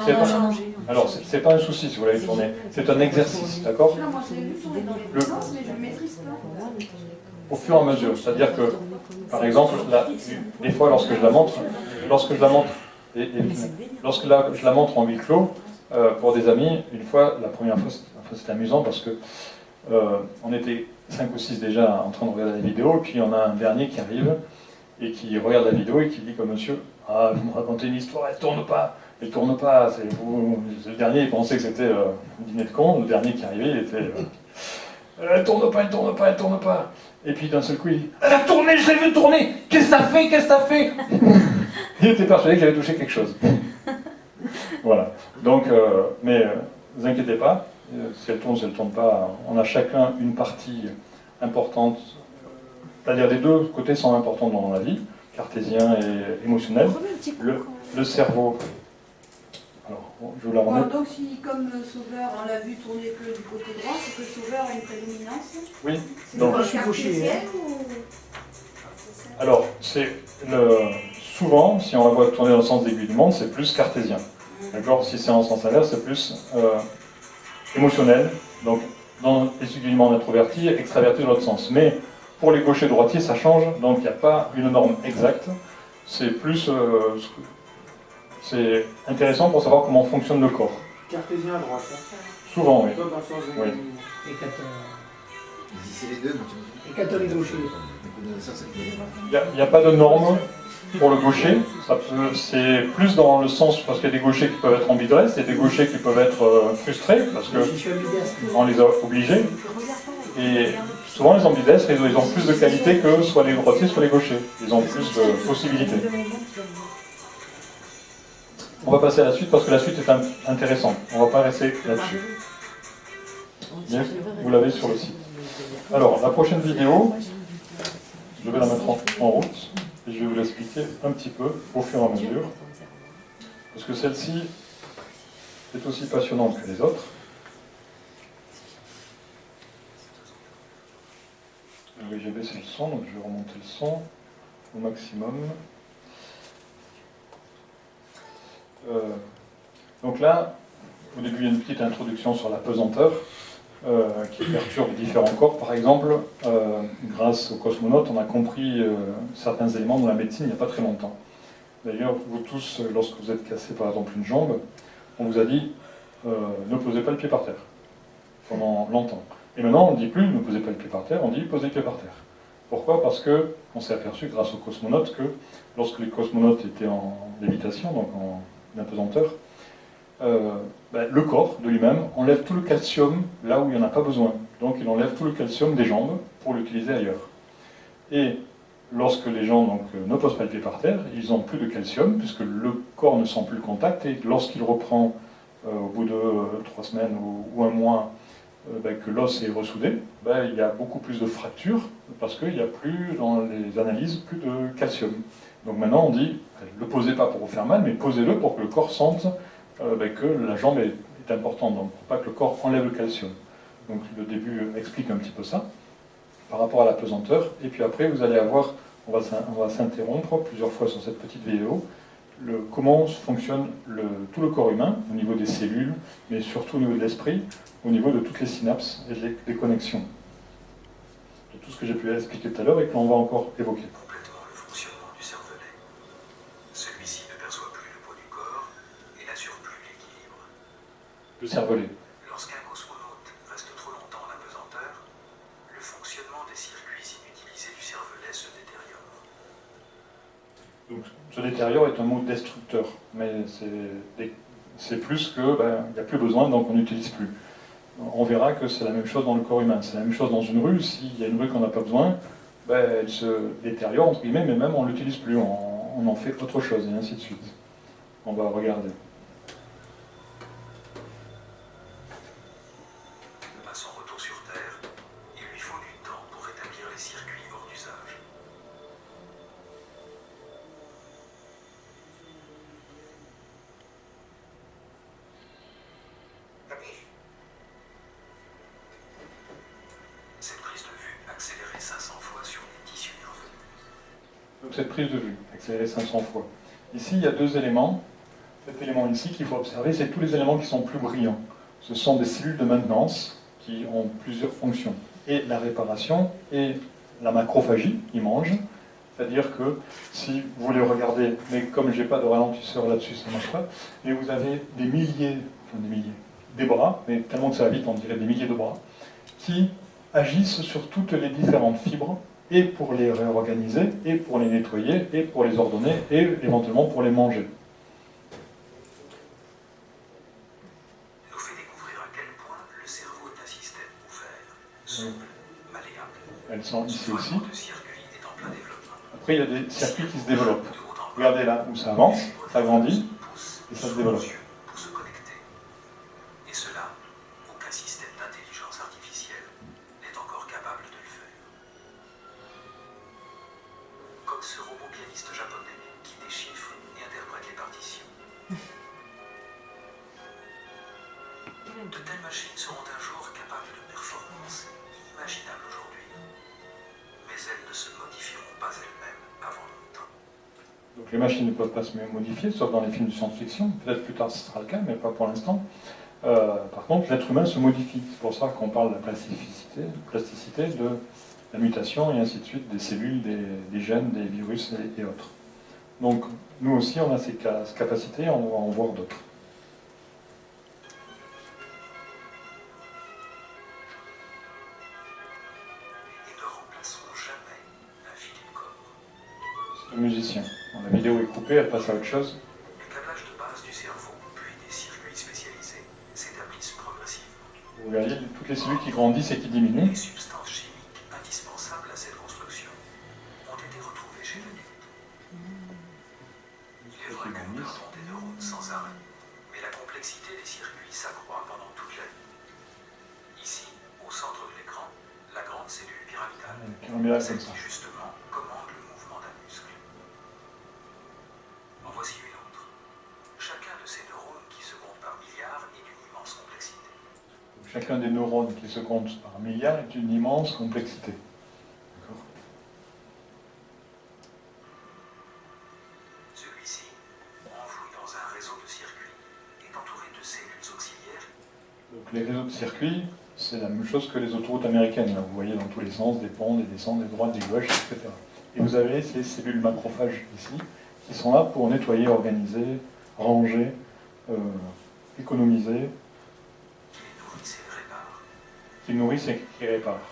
C'est pas- Alors, c'est pas un souci si vous l'avez tourné, c'est un exercice, d'accord? Non, moi je l'ai vu tourner dans les deux sens, mais je ne maîtrise pas. Au fur et à mesure, c'est-à-dire que, par exemple, là, des fois lorsque je la montre, et lorsque je la montre en huis clos, pour des amis, une fois, la première fois, c'était amusant parce que on était 5 ou 6 déjà en train de regarder la vidéo, et puis on a un dernier qui arrive et qui regarde la vidéo et qui dit comme monsieur, ah, vous me racontez une histoire, elle tourne pas, c'est vous. Le dernier, il pensait que c'était un dîner de con, le dernier qui arrivait, il était, elle tourne pas. Et puis d'un seul coup, il dit, elle a tourné, je l'ai vu tourner, qu'est-ce que t'as fait Il était persuadé que j'avais touché quelque chose. Voilà. Donc, mais ne vous inquiétez pas, si elle tourne pas, on a chacun une partie importante, c'est-à-dire les deux côtés sont importants dans la vie, cartésien et émotionnel. Le cerveau, alors je vous la remets. Donc si comme Sauveur on l'a vu tourner que du côté droit, c'est que Sauveur a une prédominance. Oui, C'est donc, pas je suis gaucher, cartésienne ou... alors souvent, si on la voit tourner dans le sens d'aiguille du monde, c'est plus cartésien. D'accord? Si c'est en sens inverse, c'est plus émotionnel, donc dans les aiguilles du monde introverti, extraverti dans l'autre sens. Mais pour les gauchers droitiers, ça change, donc il n'y a pas une norme exacte. C'est plus... c'est intéressant pour savoir comment fonctionne le corps. Cartésien à droite. Hein. Souvent, oui. Pas dans le sens de Oui. Et quand, C'est les deux, moi, on est gaucher. Il n'y a pas de norme pour le gaucher. C'est plus dans le sens, parce qu'il y a des gauchers qui peuvent être ambidrestres, et des gauchers qui peuvent être frustrés, parce Je suis ambidestre. qu'on les a obligés. Et souvent, les ambidestres, ils ont plus de qualité que soit les droitiers, soit les gauchers. Ils ont plus de possibilités. On va passer à la suite, parce que la suite est intéressante. On ne va pas rester là-dessus. Bien, vous l'avez sur le site. Alors, la prochaine vidéo, je vais la mettre en route, et je vais vous l'expliquer un petit peu, au fur et à mesure. Parce que celle-ci est aussi passionnante que les autres. J'ai baissé le son, donc je vais remonter le son au maximum. Donc là, au début, il y a une petite introduction sur la pesanteur qui perturbe différents corps. Par exemple, grâce aux cosmonautes, on a compris certains éléments de la médecine il n'y a pas très longtemps. D'ailleurs, vous tous, lorsque vous êtes cassé par exemple une jambe, on vous a dit ne posez pas le pied par terre pendant longtemps. Et maintenant, on ne dit plus ne posez pas le pied par terre, on dit posez le pied par terre. Pourquoi? Parce qu'on s'est aperçu grâce aux cosmonautes que lorsque les cosmonautes étaient en lévitation, donc en apesanteur, le corps de lui-même enlève tout le calcium là où il n'y en a pas besoin. Donc il enlève tout le calcium des jambes pour l'utiliser ailleurs. Et lorsque les gens ne posent pas le pied par terre, ils n'ont plus de calcium puisque le corps ne sent plus le contact, et lorsqu'il reprend au bout de 3 semaines ou un mois que l'os est ressoudé, il y a beaucoup plus de fractures parce qu'il n'y a plus dans les analyses plus de calcium. Donc maintenant on dit, ne le posez pas pour vous faire mal, mais posez-le pour que le corps sente que la jambe est importante, donc pour pas que le corps enlève le calcium. Donc le début explique un petit peu ça, par rapport à la pesanteur, et puis après vous allez avoir, on va s'interrompre plusieurs fois sur cette petite vidéo, comment fonctionne tout le corps humain, au niveau des cellules, mais surtout au niveau de l'esprit, au niveau de toutes les synapses et des connexions. De tout ce que j'ai pu expliquer tout à l'heure et que l'on va encore évoquer. Complètement le fonctionnement du cervelet. Celui-ci ne perçoit plus le poids du corps et n'assure plus l'équilibre. Le cervelet. Lorsqu'un cosmonaute reste trop longtemps en apesanteur, le fonctionnement des circuits inutilisés du cervelet se détériore. Donc, se détériore est un mot destructeur, mais C'est plus que, il n'y a plus besoin, donc on n'utilise plus. On verra que c'est la même chose dans le corps humain. C'est la même chose dans une rue. S'il y a une rue qu'on n'a pas besoin, elle se détériore, entre guillemets, mais même on ne l'utilise plus. On en fait autre chose, et ainsi de suite. On va regarder. À son retour sur Terre, il lui faut du temps pour rétablir les circuits hors d'usage. Cette prise de vue accélérée 500 fois sur les tissus nerveux. Donc cette prise de vue, accélérée 500 fois. Ici, il y a deux éléments. Cet élément ici qu'il faut observer, c'est tous les éléments qui sont plus brillants. Ce sont des cellules de maintenance qui ont plusieurs fonctions. Et la réparation et la macrophagie, ils mangent. C'est-à-dire que si vous voulez regarder, mais comme je n'ai pas de ralentisseur là-dessus, ça ne marche pas, mais vous avez des bras, mais tellement que ça va vite, on dirait des milliers de bras, qui agissent sur toutes les différentes fibres, et pour les réorganiser, et pour les nettoyer, et pour les ordonner, et éventuellement pour les manger. Nous fait découvrir à quel point le cerveau est un système ouvert, souple, malléable. Elles sont ici aussi. Le circuit est en plein développement. Après, il y a des circuits qui se développent. De haut en bas, Regardez là où ça avance, ça grandit, et ça se développe. pour se connecter. Et cela, aucun système d'intelligence artificielle n'est encore capable de le faire. Comme ce robot pianiste japonais qui déchiffre et interprète les partitions. De telles machines seront un jour capables de performances inimaginables aujourd'hui. Mais elles ne se modifieront pas elles-mêmes avant longtemps. Donc les machines ne peuvent pas se modifier, sauf dans les films de science-fiction. Peut-être plus tard ce sera le cas, mais pas pour l'instant. Par contre, l'être humain se modifie. C'est pour ça qu'on parle de la plasticité, de la mutation et ainsi de suite, des cellules, des gènes, des virus et autres. Donc nous aussi, on a ces capacités, on va en voir d'autres. Et ne remplaceront jamais un Philippe Corps. C'est un musicien. Bon, la vidéo est coupée, elle passe à autre chose. Les câblages de base du cerveau, puis des circuits spécialisés, s'établissent progressivement. Vous voyez, toutes les cellules qui grandissent et qui diminuent. Les substances chimiques indispensables à cette construction ont été retrouvées chez l'adulte. Il est vrai que nous perdons des neurones sans arrêt, mais la complexité des circuits s'accroît pendant toute la vie. Ici, au centre de l'écran, la grande cellule pyramidale, Pyramidale celle comme ça. qui justement commande le mouvement d'un muscle. En voici une autre. Chacun de ces neurones qui se compte par milliards est d'une immense complexité. Chacun des neurones qui se compte par milliards est d'une immense complexité. D'accord. Celui-ci, enfoui dans un réseau de circuits, est entouré de cellules auxiliaires. Donc les réseaux de circuits, c'est la même chose que les autoroutes américaines. Là, vous voyez dans tous les sens, des pentes, des descentes, des droites, des gauches, etc. Et vous avez ces cellules macrophages ici, qui sont là pour nettoyer, organiser, ranger, économiser, Qui les nourrissent et les réparent. qui nourrissent et qui réparent.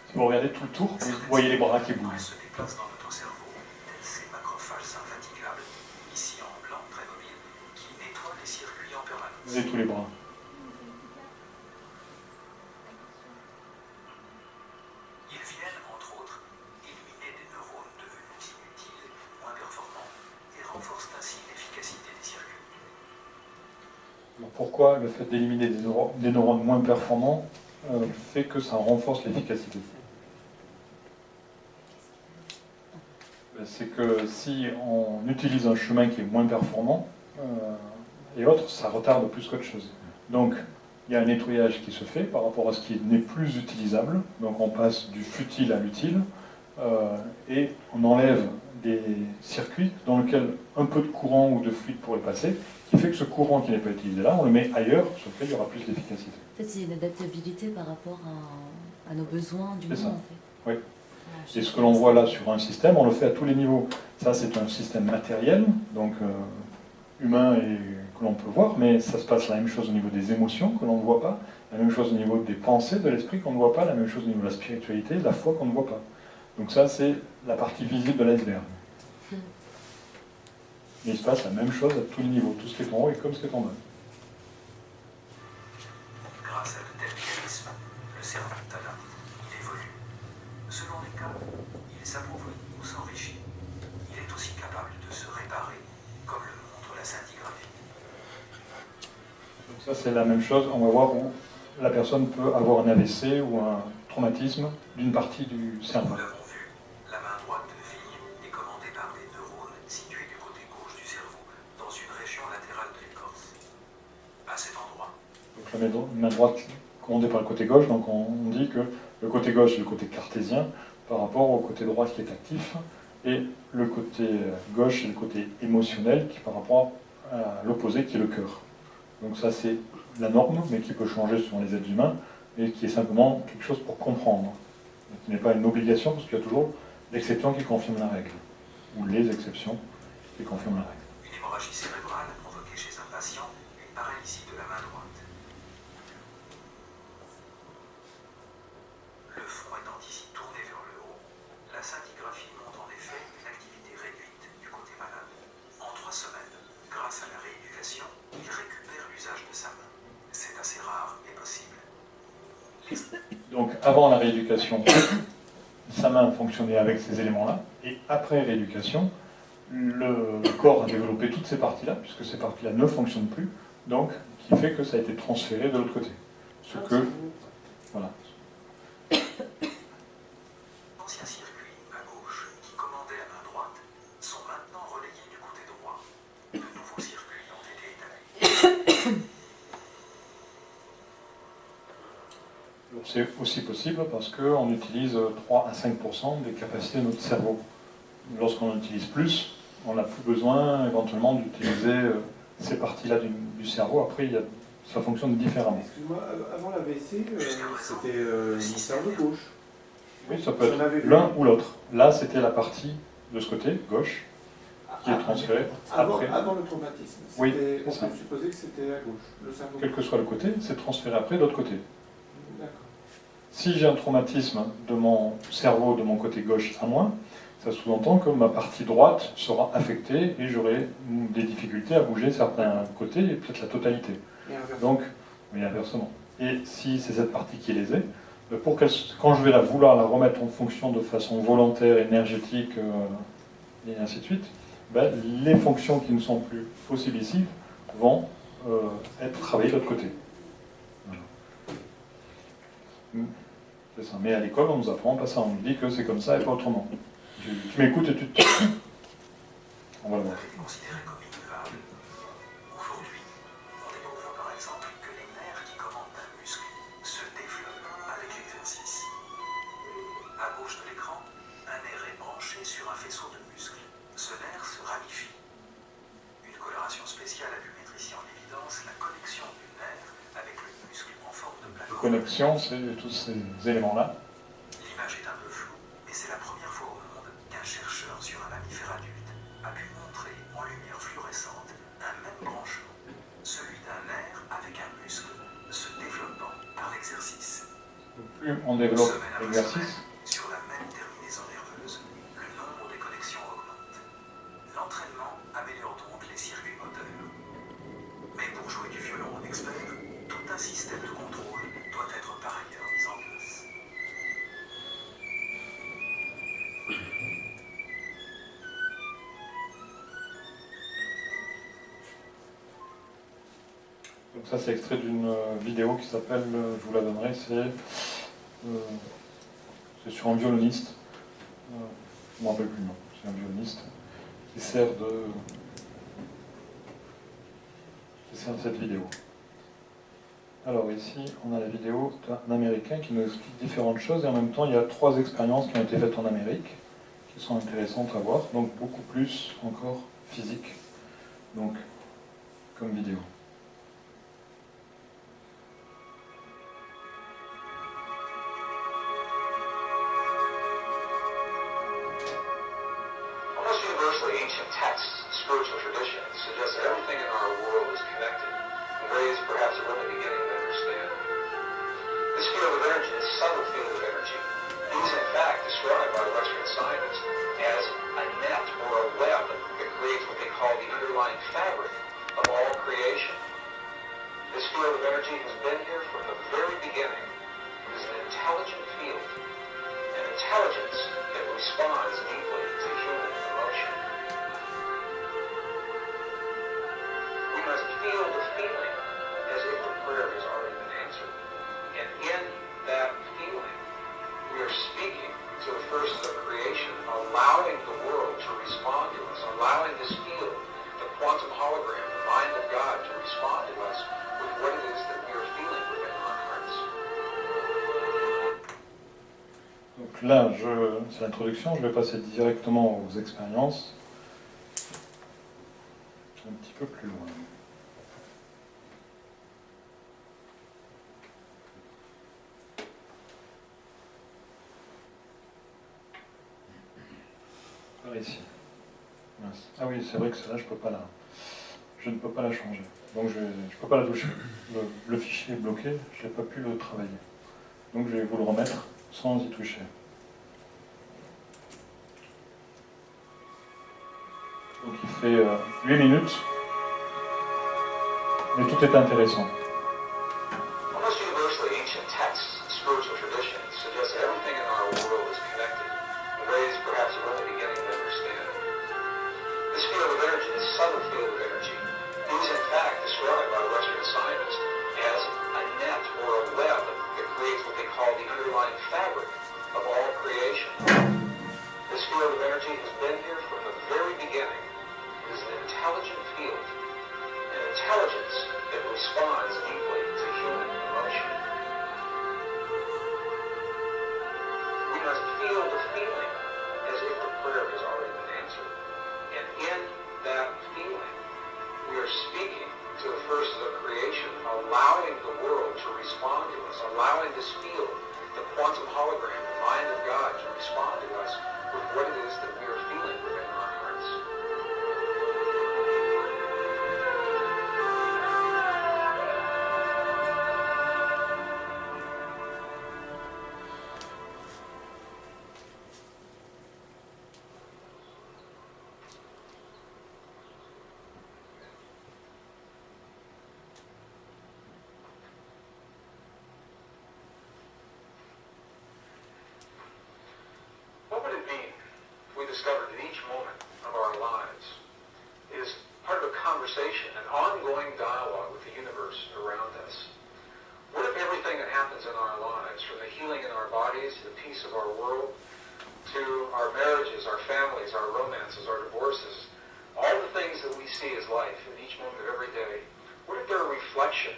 Si vous regardez tout le tour, vous voyez les bras qui Elles bougent. se déplacent dans notre cerveau, tels ces macrophages infatigables, ici en blanc très mobiles, qui nettoient les circuits en permanence. Vous avez tous les bras. Ils viennent, entre autres, éliminer des neurones devenus inutiles, moins performants, et renforcent ainsi l'efficacité des circuits. Alors pourquoi le fait d'éliminer des neurones moins performants fait que ça renforce l'efficacité? C'est que si on utilise un chemin qui est moins performant et autres, ça retarde plus qu'autre chose. Donc il y a un nettoyage qui se fait par rapport à ce qui n'est plus utilisable. Donc on passe du futile à l'utile et on enlève des circuits dans lesquels un peu de courant ou de fluide pourrait passer, qui fait que ce courant qui n'est pas utilisé là, on le met ailleurs, sur lequel il y aura plus d'efficacité. En fait, c'est une adaptabilité par rapport à nos besoins du C'est moment, ça. en fait. Oui. Et ce que l'on voit là sur un système, on le fait à tous les niveaux. Ça, c'est un système matériel, donc humain et que l'on peut voir, mais ça se passe la même chose au niveau des émotions que l'on ne voit pas, la même chose au niveau des pensées, de l'esprit qu'on ne voit pas, la même chose au niveau de la spiritualité, de la foi qu'on ne voit pas. Donc ça, c'est la partie visible de l'iceberg. Mais il se passe la même chose à tous les niveaux. Tout ce qui est en haut est comme ce qui est en bas. Grâce à de tels mécanismes, le cerveau s'adapte, il évolue. Selon les cas, il s'appauvrit ou s'enrichit. Il est aussi capable de se réparer, comme le montre la scintigraphie. Donc ça c'est la même chose. On va voir où la personne peut avoir un AVC ou un traumatisme d'une partie du cerveau. Nous l'avons vu, la main droite de Vigne est commandée par des neurones situés du côté gauche du cerveau, dans une région latérale de l'écorce. À cet endroit, Donc la main droite commandée par le côté gauche, donc on dit que le côté gauche est le côté cartésien par rapport au côté droit qui est actif, et le côté gauche est le côté émotionnel qui par rapport à l'opposé qui est le cœur. Donc ça c'est la norme, mais qui peut changer selon les êtres humains, et qui est simplement quelque chose pour comprendre. Donc, qui n'est pas une obligation, parce qu'il y a toujours l'exception qui confirme la règle, ou les exceptions qui confirment la règle. une hémorragie cérébrale provoquée chez un patient, une paralysie de la main droite. Le front étant ici tourné vers le haut, la scintigraphie montre en effet une activité réduite du côté malade. En 3 semaines, grâce à la rééducation, il récupère l'usage de sa main. C'est assez rare mais possible. Donc avant la rééducation, sa main fonctionnait avec ces éléments-là, et après rééducation, le corps a développé toutes ces parties-là, puisque ces parties-là ne fonctionnent plus, donc qui fait que ça a été transféré de l'autre côté. Ce que, voilà. Anciens circuits à gauche qui commandaient la main droite sont maintenant relayés du côté droit. De nouveaux circuits ont été établis. C'est aussi possible parce qu'on utilise 3 à 5% des capacités de notre cerveau. Lorsqu'on en utilise plus, on n'a plus besoin éventuellement d'utiliser ces parties-là du cerveau. Après, ça fonctionne différemment. Excuse-moi, avant l'AVC, c'était le cerveau gauche. Oui, ça peut Si on avait être vu- l'un ou l'autre. Là, c'était la partie de ce côté, gauche, qui est transférée après. Avant le traumatisme. Oui, C'était- c'est ça. on peut supposer que c'était à gauche, le cerveau Quel que soit le côté, c'est transféré après de l'autre côté. D'accord. Si j'ai un traumatisme de mon cerveau de mon côté gauche à moi, ça sous-entend que ma partie droite sera affectée et j'aurai des difficultés à bouger certains côtés et peut-être la totalité. Et inversement. Donc, oui, inversement. Et si c'est cette partie qui est lésée, quand je vais vouloir la remettre en fonction de façon volontaire, énergétique, et ainsi de suite, ben, les fonctions qui ne sont plus possibles ici vont être travaillées de l'autre côté. Voilà. C'est ça. Mais à l'école, on nous apprend pas ça. On nous dit que c'est comme ça et pas autrement. Tu m'écoutes et tu te... On va le voir. Est considéré comme immuable. Aujourd'hui, on découvre par exemple que les nerfs qui commandent un muscle se développent avec l'exercice. À gauche de l'écran, un nerf est branché sur un faisceau de muscles. Ce nerf se ramifie. Une coloration spéciale a pu mettre ici en évidence la connexion du nerf avec le muscle en forme de plaque. Connexion, c'est tous ces éléments-là. L'image est un peu floue, mais c'est la première fois au monde qu'un chercheur sur un mammifère adulte a pu montrer en lumière fluorescente un même branchement, celui d'un nerf avec un muscle se développant par l'exercice. Plus on développe Semaine après l'exercice, semaine, sur la même terminaison nerveuse, le nombre des connexions augmente. L'entraînement améliore donc les circuits moteurs. Mais pour jouer du violon en expert, tout un système de contrôle doit être par ailleurs mis en place. donc ça c'est extrait d'une vidéo qui s'appelle, je vous la donnerai, c'est sur un violoniste, je ne me rappelle plus le nom, c'est un violoniste qui sert de cette vidéo. Alors ici, on a la vidéo d'un Américain qui nous explique différentes choses et en même temps, il y a 3 expériences qui ont été faites en Amérique qui sont intéressantes à voir, donc beaucoup plus encore physique, donc comme vidéo. Almost universally, ancient texts, spiritual traditions, suggest that everything in our world is connected in ways perhaps we're only beginning to understand. This field of energy, this subtle field of energy, is in fact described by Western scientists as a net or a web that creates what they call the underlying fabric of all creation. This field of energy has been here from the very beginning. It is an intelligent field, an intelligence that responds deeply to human emotion. We must feel the feeling as if the prayer has already been answered. And in that feeling, we are speaking to the first of creation, allowing the world to respond to us, allowing this field, the quantum hologram, the mind of God, to respond to us with what it is that we are feeling within our hearts. Donc là, c'est l'introduction, je vais passer directement aux expériences, un petit peu plus loin. Par ici. Mince. Ah oui, c'est vrai que celle-là, je ne peux pas la changer. Donc je ne peux pas la toucher. Le fichier est bloqué, je n'ai pas pu le travailler. Donc je vais vous le remettre sans y toucher. Donc il fait 8 minutes, mais tout est intéressant. Almost universally, ancient texts, spiritual traditions suggest that everything in our world is connected in ways perhaps we're only beginning to understand. This field of energy, this subtle field of energy, is in fact described by Western scientists as a net or a web that creates what they call the underlying fabric of all creation. This field of energy has been here from the very beginning. It is an intelligent field, an intelligence that responds deeply to human emotion. We must feel the feeling as if the prayer has already been answered. And in that feeling, we are speaking to the first of creation, allowing the world to respond to us, allowing this field, the quantum hologram, the mind of God, to respond to us with what it is that we are feeling within our hearts. What would it mean if we discovered that each moment of our lives is part of a conversation, an ongoing dialogue with the universe around us? What if everything that happens in our lives, from the healing in our bodies to the peace of our world, to our marriages, our families, our romances, our divorces, all the things that we see as life in each moment of every day, what if they're a reflection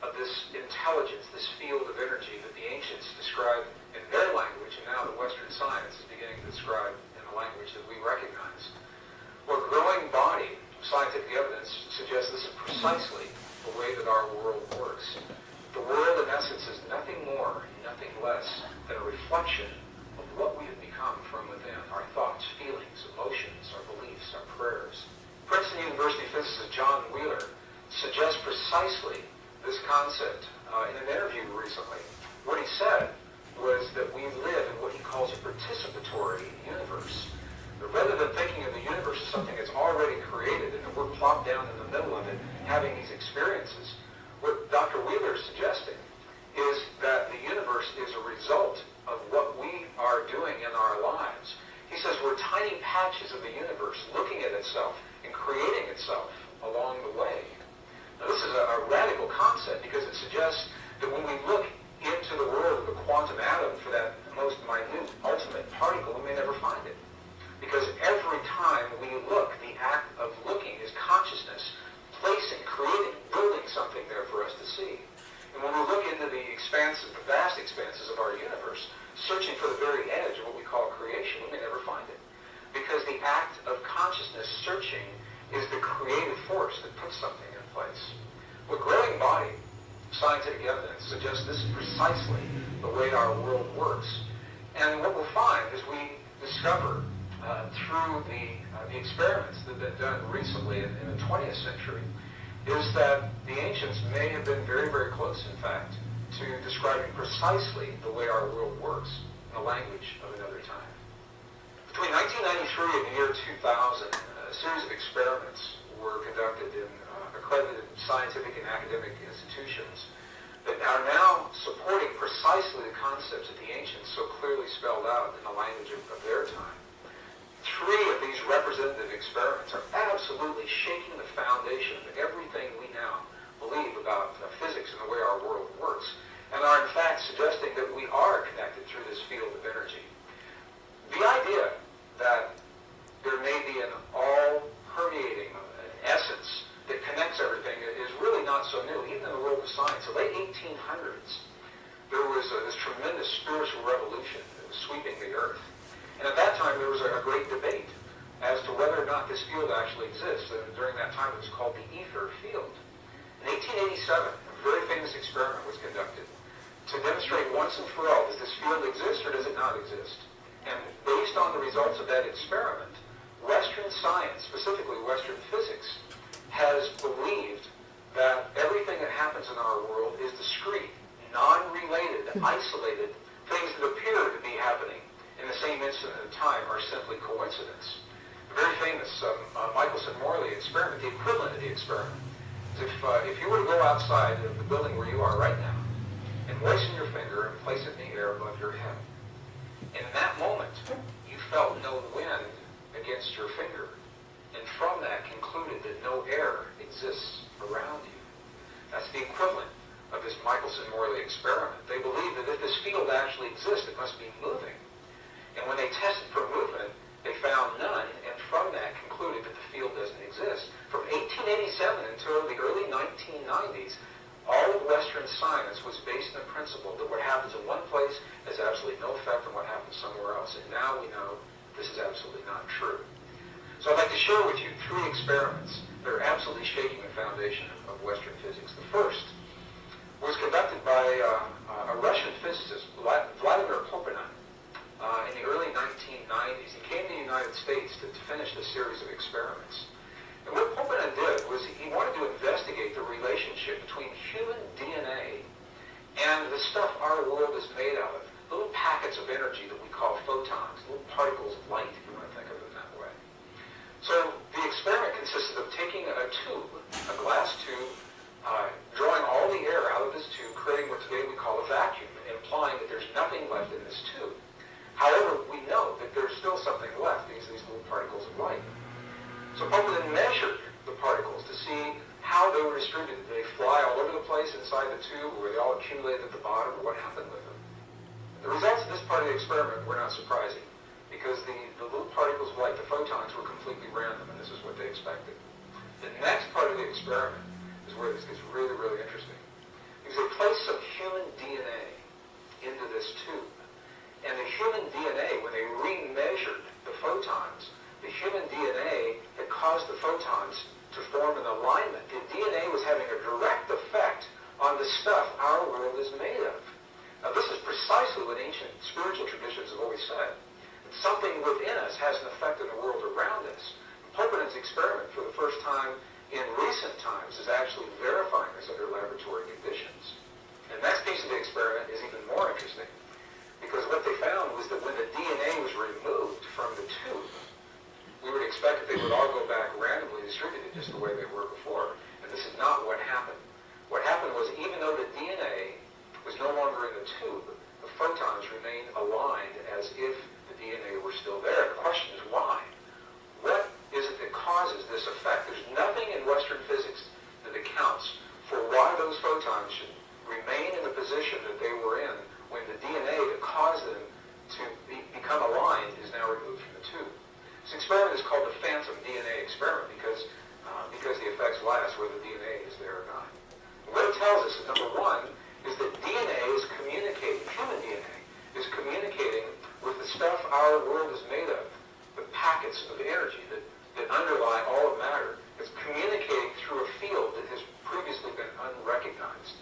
of this intelligence, this field of energy that the ancients described in their language, and now the Western science is beginning to describe in a language that we recognize? Well, growing body, scientific evidence suggests this is precisely the way that our world works. The world, in essence, is nothing more, nothing less than a reflection of what we have become from within, our thoughts, feelings, emotions, our beliefs, our prayers. Princeton University physicist John Wheeler suggests precisely this concept in an interview recently. What he said was that we live in what he calls a participatory universe. But rather than thinking of the universe as something that's already created and that we're plopped down in the middle of it, having these experiences, what Dr. Wheeler is suggesting is that the universe is a result of what we are doing in our lives. He says we're tiny patches of the universe looking at itself and creating itself along the way. Now, this is a radical concept because it suggests that when we look into the world of the quantum atom for that most minute, ultimate particle, we may never find it. Because every time we look, the act of looking is consciousness, placing, creating, building something there for us to see. And when we look into the expanses, the vast expanses of our universe, searching for the very edge of what we call creation, we may never find it. Because the act of consciousness searching is the creative force that puts something in place. With growing body, scientific evidence suggests this is precisely the way our world works. And what we'll find as we discover through the experiments that have been done recently in the 20th century is that the ancients may have been very, very close, in fact, to describing precisely the way our world works in the language of another time. Between 1993 and the year 2000, a series of experiments were conducted in accredited scientific and academic institutions that are now supporting precisely the concepts that the ancients so clearly spelled out in the language of their time. 3 of these representative experiments are absolutely shaking the foundation of everything we now believe about physics and the way our world works, and are in fact suggesting that we are connected through this field of energy. The idea that there may be an all-permeating essence that connects everything is really not so new, even in the world of science. The late 1800s, there was this tremendous spiritual revolution that was sweeping the earth. And at that time, there was a great debate as to whether or not this field actually exists. And during that time, it was called the ether field. In 1887, a very famous experiment was conducted to demonstrate once and for all, does this field exist or does it not exist? And based on the results of that experiment, Western science, specifically Western physics, has believed that everything that happens in our world is discrete, non-related, isolated, things that appear to be happening in the same instant of time are simply coincidence. The very famous Michelson-Morley experiment, the equivalent of the experiment, is if you were to go outside of the building where you are right now and moisten your finger and place it in the air above your head, and in that moment you felt no wind against your finger, and from that concluded that no air exists around you. That's the equivalent of this Michelson-Morley experiment. They believe that if this field actually exists, it must be moving. And when they tested for movement, they found none, and from that concluded that the field doesn't exist. From 1887 until the early 1990s, all of Western science was based on the principle that what happens in one place has absolutely no effect on what happens somewhere else. And now we know this is absolutely not true. So I'd like to share with you 3 experiments that are absolutely shaking the foundation of Western physics. The first was conducted by a Russian physicist, Vladimir Poponin, in the early 1990s. He came to the United States to finish a series of experiments. And what Poponin did was he wanted to investigate the relationship between human DNA and the stuff our world is made out of, little packets of energy that we call photons, little particles of light, if you want to think of it that way. So the experiment consisted of taking a tube, a glass tube, drawing all the air out of this tube, creating what today we call a vacuum, implying that there's nothing left in this tube. However, we know that there's still something left, these little particles of light. So Poponin measured the particles to see how they were distributed. Did they fly all over the place inside the tube, or were they all accumulated at the bottom, or what happened with them? The results of this part of the experiment were not surprising, because the little particles of light, the photons, were completely random, and this is what they expected. The next part of the experiment is where this gets really, really interesting. Because they placed some human DNA into this tube. And the human DNA, when they remeasured the photons, the human DNA had caused the photons to form an alignment. The DNA was having a direct effect on the stuff our world is made of. Now, this is precisely what ancient spiritual traditions have always said. That something within us has an effect on the world around us. Poponin's experiment, for the first time in recent times, is actually verifying this under laboratory conditions. And the next piece of the experiment is even more interesting, because what they found was that when the DNA was removed from the tube, we would expect that they would all go back randomly distributed just the way they were before. And this is not what happened. What happened was, even though the DNA was no longer in the tube, the photons remained aligned as if the DNA were still there. The question is why? What is it that causes this effect? There's nothing in Western physics that accounts for why those photons should remain in the position that they were in when the DNA that caused them to become aligned is now removed from the tube. This experiment is called the phantom DNA experiment because the effects last whether the DNA is there or not. And what it tells us is, number one, is that DNA is communicating, human DNA is communicating with the stuff our world is made of, the packets of energy that underlie all of matter. It's communicating through a field that has previously been unrecognized.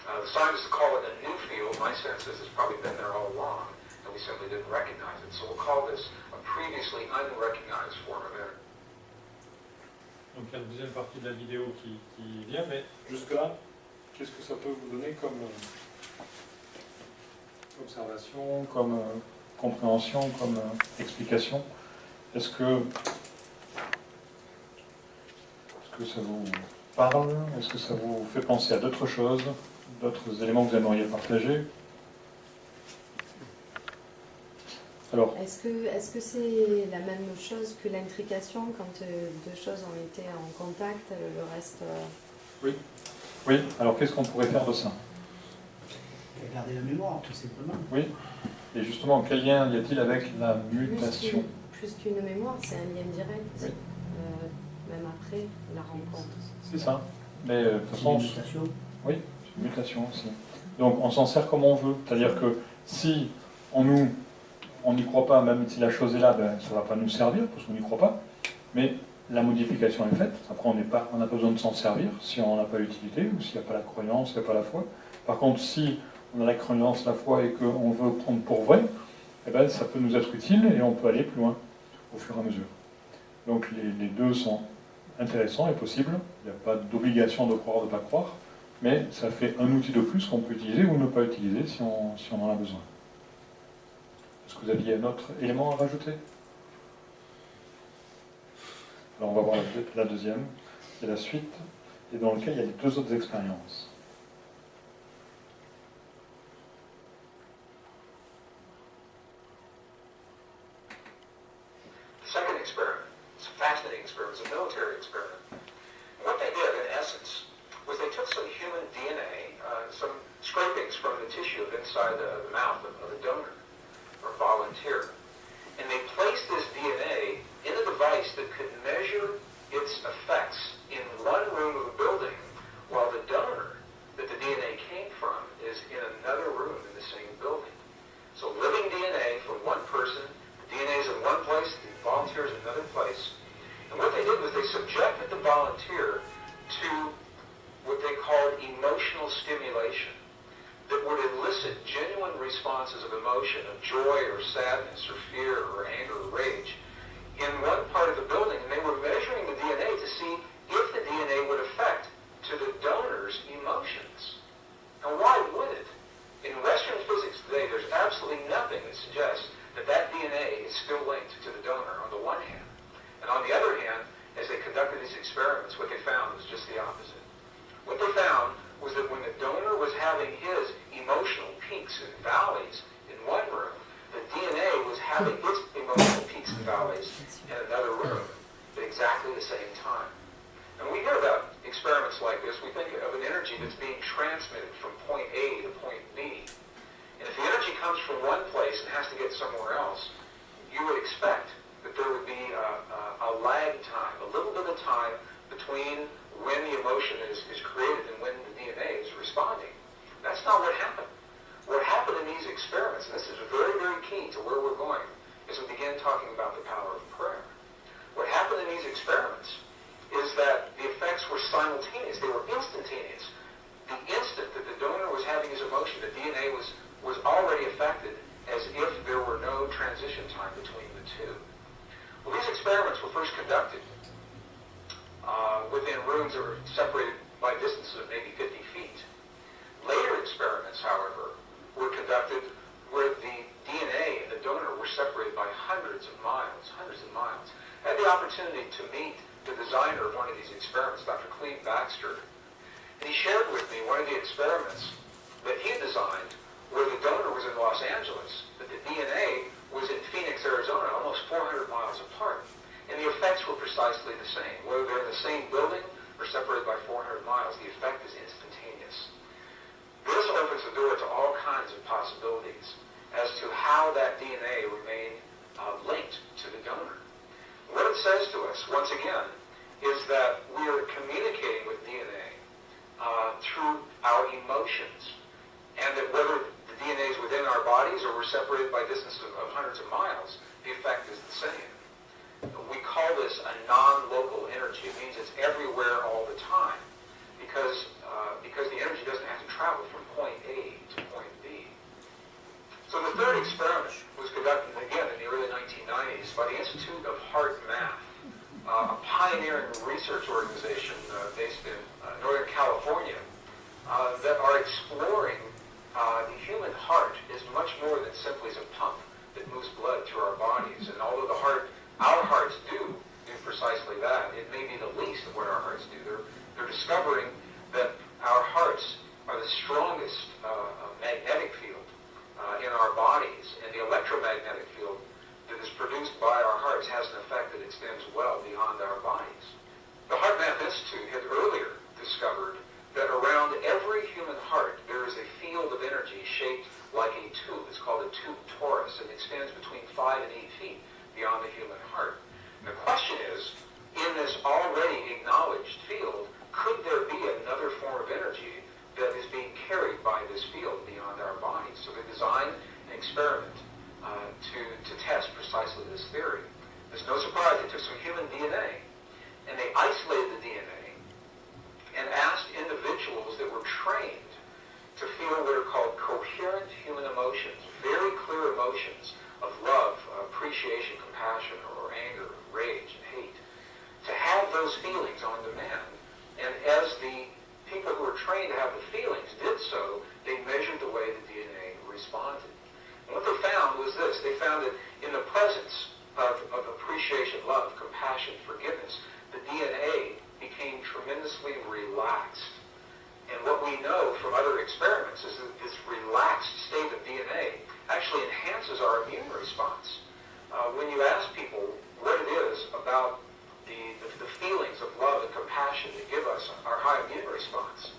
The scientists call it a new field. My sense is it's probably been there all along, and we simply didn't recognize it. So we'll call this a previously unrecognized form of energy. Donc il y a la deuxième partie de la vidéo qui vient, mais jusque-là, qu'est-ce que ça peut vous donner comme observation, comme compréhension, comme explication? Est-ce que Est-ce que ça vous parle? Est-ce que ça vous fait penser à d'autres choses, d'autres éléments que vous aimeriez partager? Alors, Est-ce que c'est la même chose que l'intrication quand deux choses ont été en contact, le reste... oui, alors qu'est-ce qu'on pourrait faire de ça? Garder la mémoire, tout simplement. Oui, et justement, quel lien y a-t-il avec la mutation? Plus qu'une mémoire, c'est un lien direct, Oui. même après la rencontre. C'est ça. Mais de toute façon, C'est une mutation. oui, c'est une mutation aussi. Donc on s'en sert comme on veut. C'est-à-dire que si on n'y croit pas, même si la chose est là, ben, ça ne va pas nous servir parce qu'on n'y croit pas. Mais la modification est faite. Après, on n'a pas besoin de s'en servir si on n'a pas l'utilité ou s'il n'y a pas la croyance, s'il n'y a pas la foi. Par contre, si on a la croyance, la foi et qu'on veut prendre pour vrai, eh ben, ça peut nous être utile et on peut aller plus loin au fur et à mesure. Donc les deux sont intéressants et possibles. Il n'y a pas d'obligation de croire ou de ne pas croire, mais ça fait un outil de plus qu'on peut utiliser ou ne pas utiliser si on en a besoin. Est-ce que vous aviez un autre élément à rajouter? Alors on va voir la deuxième, et la suite, et dans lequel il y a les deux autres expériences. The second experiment, it's a fascinating experiment, it's a military experiment. What they did, in essence, was they took some human DNA, some scrapings from the tissue of inside the mouth of a donor or volunteer, and they placed this DNA in a device that could measure its effects in one room of a building, while the donor that the DNA came from is in another room in the same building. So living DNA from one person, the DNA is in one place, the volunteer is in another place. And what they did was they subjected the volunteer to what they called emotional stimulation that would elicit genuine responses of emotion, of joy or sadness or fear or anger or rage in one part of the building, and they were measuring the DNA to see if the DNA would affect to the donor's emotions. Now why would it? In Western physics today, there's absolutely nothing that suggests that that DNA is still linked to the donor on the one hand. And on the other hand, as they conducted these experiments, what they found was just the opposite. What they found was that when the donor was having his emotional peaks and valleys in one room, the DNA was having its emotional peaks and valleys in another room at exactly the same time. And when we hear about experiments like this, we think of an energy that's being transmitted from point A to point B. And if the energy comes from one place and has to get somewhere else, you would expect that there would be a lag time, a little bit of time between when the emotion is created and when the DNA is responding. That's not what happened. What happened in these experiments, and this is very, very key to where we're going, is we begin talking about the power of prayer. What happened in these experiments is that the effects were simultaneous. They were instantaneous. The instant that the donor was having his emotion, the DNA was already affected as if there were no transition time between the two. Well, these experiments were first conducted within rooms that were separated by distances of maybe 50 feet. Later experiments, however, were conducted where the DNA and the donor were separated by hundreds of miles. I had the opportunity to meet the designer of one of these experiments, Dr. Cleve Baxter, and he shared with me one of the experiments that he designed where the donor was in Los Angeles, but the DNA was in Phoenix, Arizona, almost 400 miles apart. And the effects were precisely the same. Whether they're in the same building or separated by 400 miles, the effect is instantaneous. This opens the door to all kinds of possibilities as to how that DNA remained linked to the donor. What it says to us, once again, is that we are communicating with DNA through our emotions, and that whether the DNA is within our bodies or we're separated by distances of hundreds of miles, the effect is the same. We call this a non-local energy. It means it's everywhere all the time because the energy doesn't have to travel from point A to point B. So the third experiment was conducted again in the early 1990s by the Institute of Heart Math, a pioneering research organization based in Northern California that are exploring the human heart is much more than simply as a pump that moves blood through our bodies. And although our hearts do precisely that. It may be the least of what our hearts do. They're discovering that our hearts are the strongest magnetic field in our bodies, and the electromagnetic field that is produced by our hearts has an effect that extends well beyond our bodies. The HeartMath Institute had earlier discovered that around every human heart there is a field of energy shaped like a tube. It's called a tube torus, and extends between 5 and 8 feet beyond the human heart. And the question is, in this already acknowledged field, could there be another form of energy that is being carried by this field beyond our bodies? So they designed an experiment to test precisely this theory. There's no surprise, they took some human DNA, and they isolated the DNA and asked individuals that were trained to feel what are called coherent human emotions, very clear emotions of love, appreciation, compassion, or anger, rage, and hate, to have those feelings on demand. And as the people who were trained to have the feelings did so, they measured the way the DNA responded. And what they found was this. They found that in the presence of appreciation, love, compassion, forgiveness, the DNA became tremendously relaxed. And what we know from other experiments is that this relaxed state of DNA actually enhances our immune response. When you ask people what it is about the feelings of love and compassion that give us our high immune response,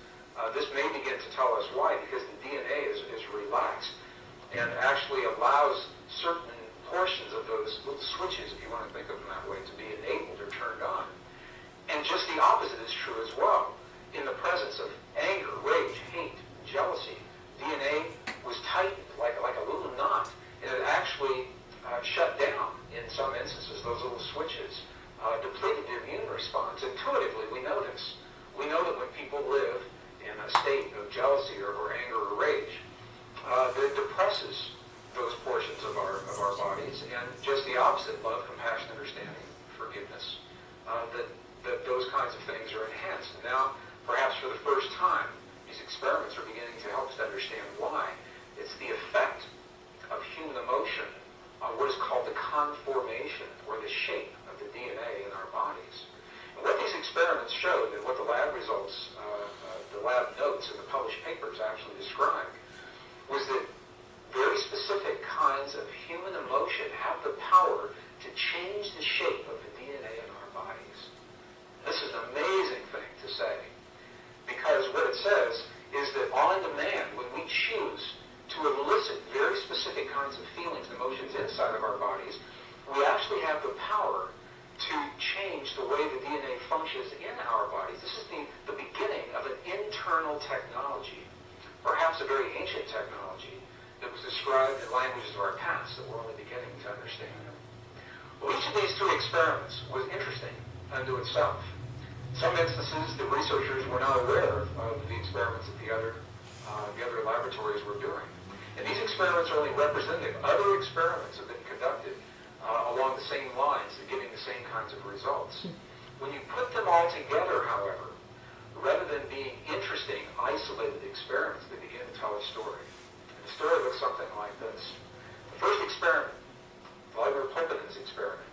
this may begin to tell us why, because the DNA is relaxed and actually allows certain portions of those little switches, if you want to think of them that way, to be enabled or turned on. And just the opposite is true as well. In the presence of anger, rage, hate, jealousy, DNA was tightened like a little knot, and it actually shut down, in some instances, those little switches, depleted the immune response. Intuitively, we know this. We know that when people live in a state of jealousy or anger or rage, that depresses those portions of our bodies, and just the opposite, love, compassion, understanding, forgiveness, that those kinds of things are enhanced. And now, perhaps for the first time, these experiments are beginning to help us to understand why. It's the effect of human emotion on what is called the conformation, or the shape of the DNA in our bodies. And what these experiments showed, and what the lab results, the lab notes in the published papers actually described, was that very specific kinds of human emotion have the power to change the shape of the DNA in our bodies. This is an amazing thing to say, because what it says is that on demand, when we choose to elicit very specific kinds of feelings and emotions inside of our bodies, we actually have the power to change the way the DNA functions in our bodies. This is the beginning of an internal technology, perhaps a very ancient technology that was described in languages of our past that we're only beginning to understand. Well, each of these three experiments was interesting unto itself. In some instances, the researchers were not aware of the experiments that the other laboratories were doing. And these experiments are only representative. Other experiments have been conducted along the same lines and giving the same kinds of results. When you put them all together, however, rather than being interesting, isolated experiments, they begin to tell a story. And the story looks something like this. The first experiment, Vladimir Poponin's experiment,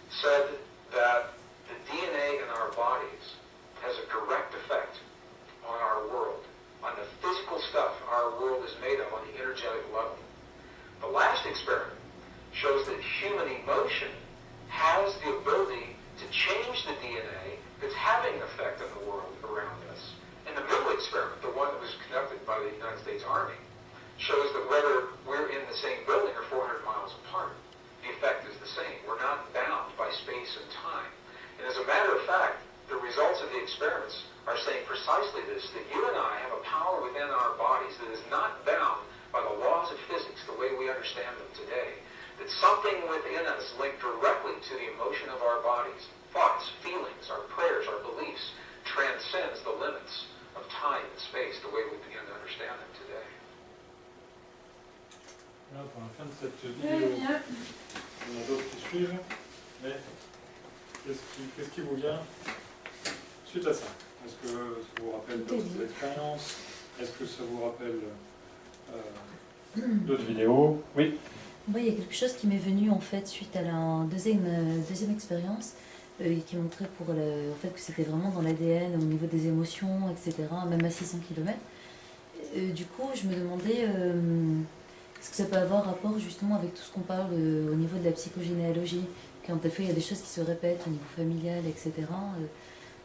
said that the DNA in our bodies has a direct effect on our world, on the physical stuff our world is made of on the energetic level. The last experiment shows that human emotion has the ability to change the DNA that's having an effect on the world around us. And the middle experiment, the one that was conducted by the United States Army, shows that whether we're in the same building or 400 miles apart, the effect is the same. We're not bound by space and time. And as a matter of fact, the results of the experiments are saying precisely this, that you and I have a power within our bodies that is not bound by the laws of physics the way we understand them today. That something within us linked directly to the emotion of our bodies, thoughts, feelings, our prayers, our beliefs, transcends the limits of time and space the way we begin to understand them today. Voilà pour la fin de cette vidéo. Il y en a d'autres qui suivent, mais qu'est-ce qui vous vient suite à ça? Est-ce que ça vous rappelle d'autres expériences? Est-ce que ça vous rappelle d'autres vidéos? Oui. Moi, il y a quelque chose qui m'est venu en fait suite à la deuxième expérience. qui montrait en fait, que c'était vraiment dans l'ADN, au niveau des émotions, etc., même à 600 km. Du coup, je me demandais, est-ce que ça peut avoir rapport justement avec tout ce qu'on parle au niveau de la psychogénéalogie, quand des fois il y a des choses qui se répètent au niveau familial, etc.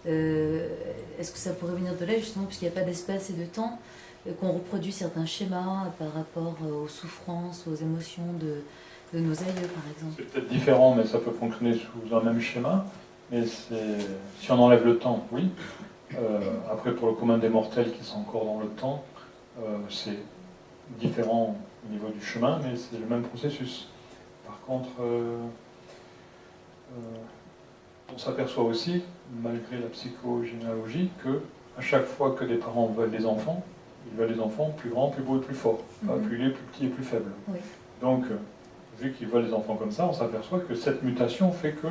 Est-ce que ça pourrait venir de là justement, puisqu'il n'y a pas d'espace et de temps, qu'on reproduit certains schémas par rapport aux souffrances, aux émotions de nos aïeux, par exemple? C'est peut-être différent, mais ça peut fonctionner sous un même schéma. Mais si on enlève le temps, oui. Après, pour le commun des mortels qui sont encore dans le temps, c'est différent au niveau du chemin, mais c'est le même processus. Par contre, on s'aperçoit aussi, malgré la psychogénéalogie, que à chaque fois que des parents veulent des enfants, ils veulent des enfants plus grands, plus beaux et plus forts, pas plus laids, plus petits et plus faibles. Oui. Donc, vu qu'ils veulent des enfants comme ça, on s'aperçoit que cette mutation fait que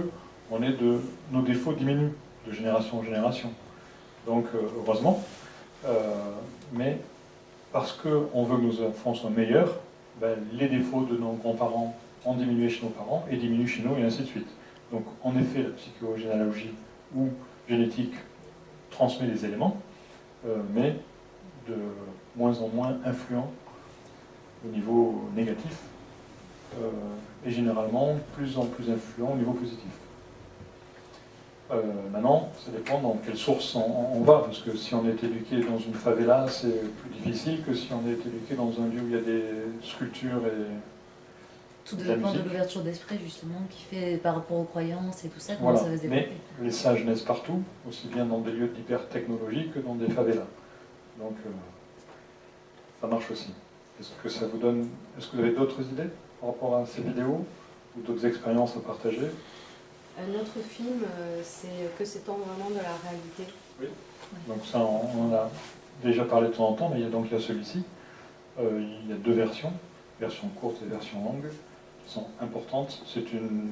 nos défauts diminuent de génération en génération. Donc, heureusement, mais parce qu'on veut que nos enfants soient meilleurs, ben, les défauts de nos grands-parents ont diminué chez nos parents et diminuent chez nous, et ainsi de suite. Donc, en effet, la psychogénéalogie ou génétique transmet des éléments, mais de moins en moins influents au niveau négatif, et généralement plus en plus influents au niveau positif. Maintenant, ça dépend dans quelle source on va, parce que si on est éduqué dans une favela, c'est plus difficile que si on est éduqué dans un lieu où il y a des sculptures et Tout de la dépend de musique. l'ouverture d'esprit, justement, qui fait par rapport aux croyances et tout ça, comment Voilà. ça va se développer. Mais les sages naissent partout, aussi bien dans des lieux d'hyper-technologie que dans des favelas. Donc, ça marche aussi. Est-ce que vous avez d'autres idées par rapport à ces vidéos ou d'autres expériences à partager? Un autre film, c'est Que sait-on vraiment de la réalité? Oui. Donc ça, on en a déjà parlé de temps en temps, mais il y a celui-ci. Il y a deux versions, version courte et version longue, qui sont importantes. C'est une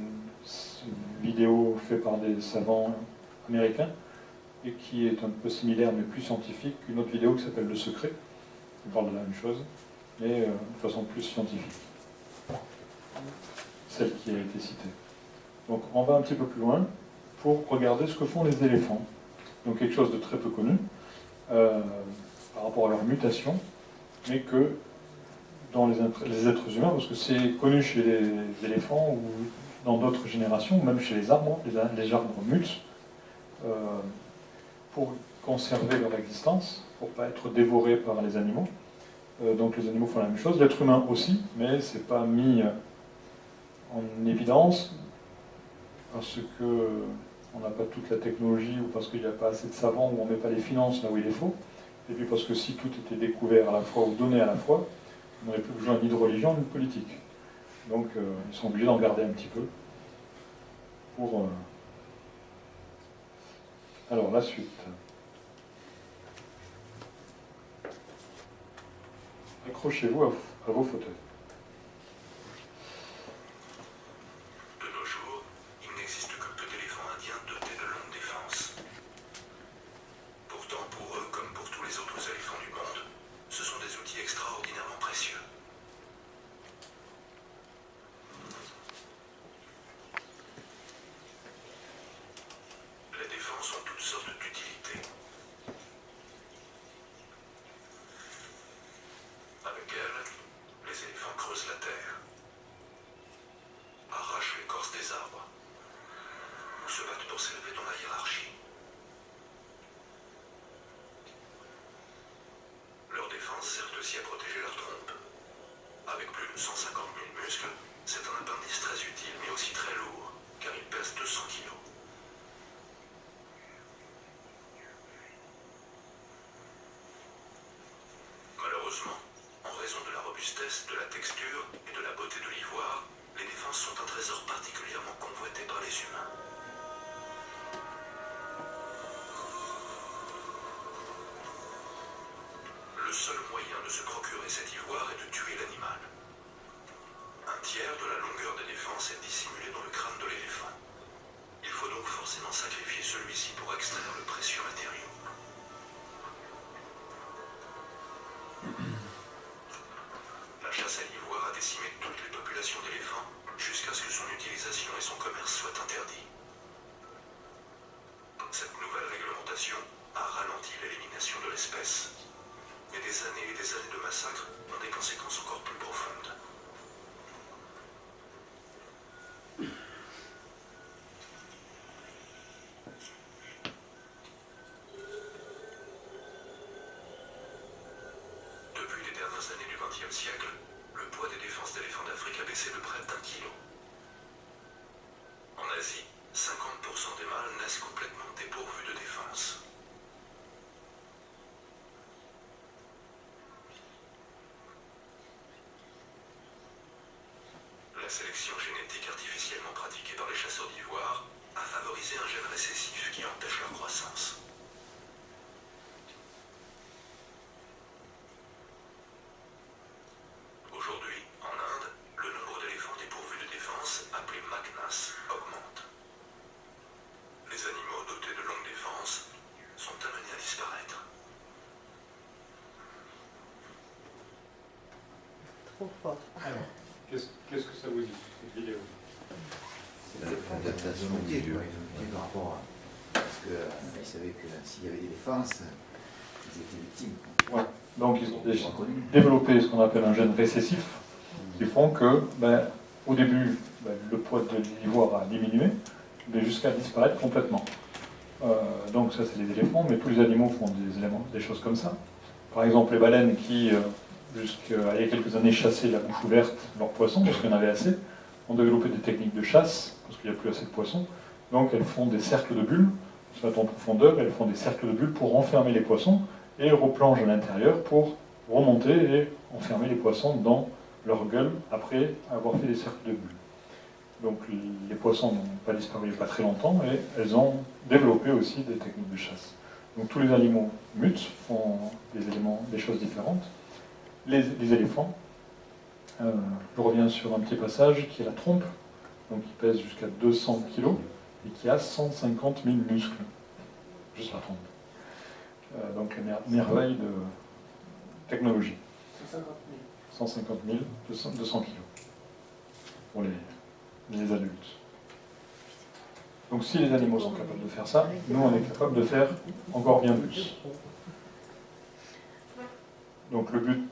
vidéo faite par des savants américains et qui est un peu similaire mais plus scientifique qu'une autre vidéo qui s'appelle Le Secret, qui parle de la même chose, mais de façon plus scientifique. Celle qui a été citée. Donc on va un petit peu plus loin pour regarder ce que font les éléphants. Donc quelque chose de très peu connu par rapport à leur mutation, mais que dans les êtres humains, parce que c'est connu chez les éléphants ou dans d'autres générations, ou même chez les arbres, les arbres mutent pour conserver leur existence, pour ne pas être dévorés par les animaux. Donc les animaux font la même chose, l'être humain aussi, mais c'est pas mis en évidence parce qu'on n'a pas toute la technologie ou parce qu'il n'y a pas assez de savants ou on ne met pas les finances là où il est faut, et puis parce que si tout était découvert à la fois ou donné à la fois, on n'aurait plus besoin ni de religion ni de politique. Donc ils sont obligés d'en garder un petit peu pour... Alors la suite. Accrochez-vous à vos fauteuils. De nos jours, il n'existe que peu d'éléphants indiens dotés de longues défenses. Pourtant, pour eux, comme pour tous les autres éléphants du monde, ce sont des outils extraordinairement précieux. Les défenses ont toutes sortes d'utilités. Avec elles, les éléphants creusent la terre, arrachent l'écorce des arbres, ou se battent pour s'élever dans la hiérarchie. Leur défense sert aussi à protéger leur trompe. Avec plus de 150 000 muscles, c'est un appendice très utile mais aussi très lourd, car il pèse 200 kilos. Malheureusement, en raison de la robustesse, de la texture et de la beauté de l'ivoire, les défenses sont un trésor particulièrement convoité par les humains. Le seul moyen de se procurer cet ivoire est de tuer l'animal. Un tiers de la longueur des défenses est dissimulé dans le crâne de l'éléphant. Il faut donc forcément sacrifier celui-ci pour extraire le précieux matériau. La chasse à l'ivoire a décimé toutes les populations d'éléphants jusqu'à ce que son utilisation et son commerce soient interdits. espèce. Mais des années et des années de massacres ont des conséquences encore plus profondes. Depuis les dernières années du XXe siècle, le poids des défenses d'éléphants d'Afrique a baissé de près d'1 kilo. En Asie, 50% des mâles naissent complètement dépourvus de défense. La sélection génétique artificiellement pratiquée par les chasseurs d'ivoire a favorisé un gène récessif qui empêche leur croissance. Aujourd'hui, en Inde, le nombre d'éléphants dépourvus de défense, appelés Magnas, augmente. Les animaux dotés de longues défenses sont amenés à disparaître. Trop fort. Alors, qu'est-ce que ça vous dit, cette vidéo? C'est l'adaptation du par rapport à. Parce qu'ils savaient que s'il y avait des défenses, ils étaient victimes. Ouais. Donc ils ont déjà développé ce qu'on appelle un gène récessif, qui font que, au début, le poids de l'ivoire a diminué, mais jusqu'à disparaître complètement. Donc ça c'est les éléphants, mais tous les animaux font des choses comme ça. Par exemple les baleines qui, jusqu'à il y a quelques années, chassaient la bouche ouverte leurs poissons, parce qu'il y en avait assez, ont développé des techniques de chasse, parce qu'il n'y a plus assez de poissons. Donc elles font des cercles de bulles, se mettent en profondeur, elles font des cercles de bulles pour enfermer les poissons, et replongent à l'intérieur pour remonter et enfermer les poissons dans leur gueule après avoir fait des cercles de bulles. Donc les poissons n'ont pas disparu il n'y a pas très longtemps et elles ont développé aussi des techniques de chasse. Donc tous les animaux mutent, font des choses différentes. Les éléphants, je reviens sur un petit passage qui est la trompe, donc qui pèse jusqu'à 200 kg et qui a 150 000 muscles, juste la trompe. Donc la merveille de technologie. 150 000, 200 kg pour les adultes. Donc si les animaux sont capables de faire ça, nous on est capable de faire encore bien plus. Donc le but,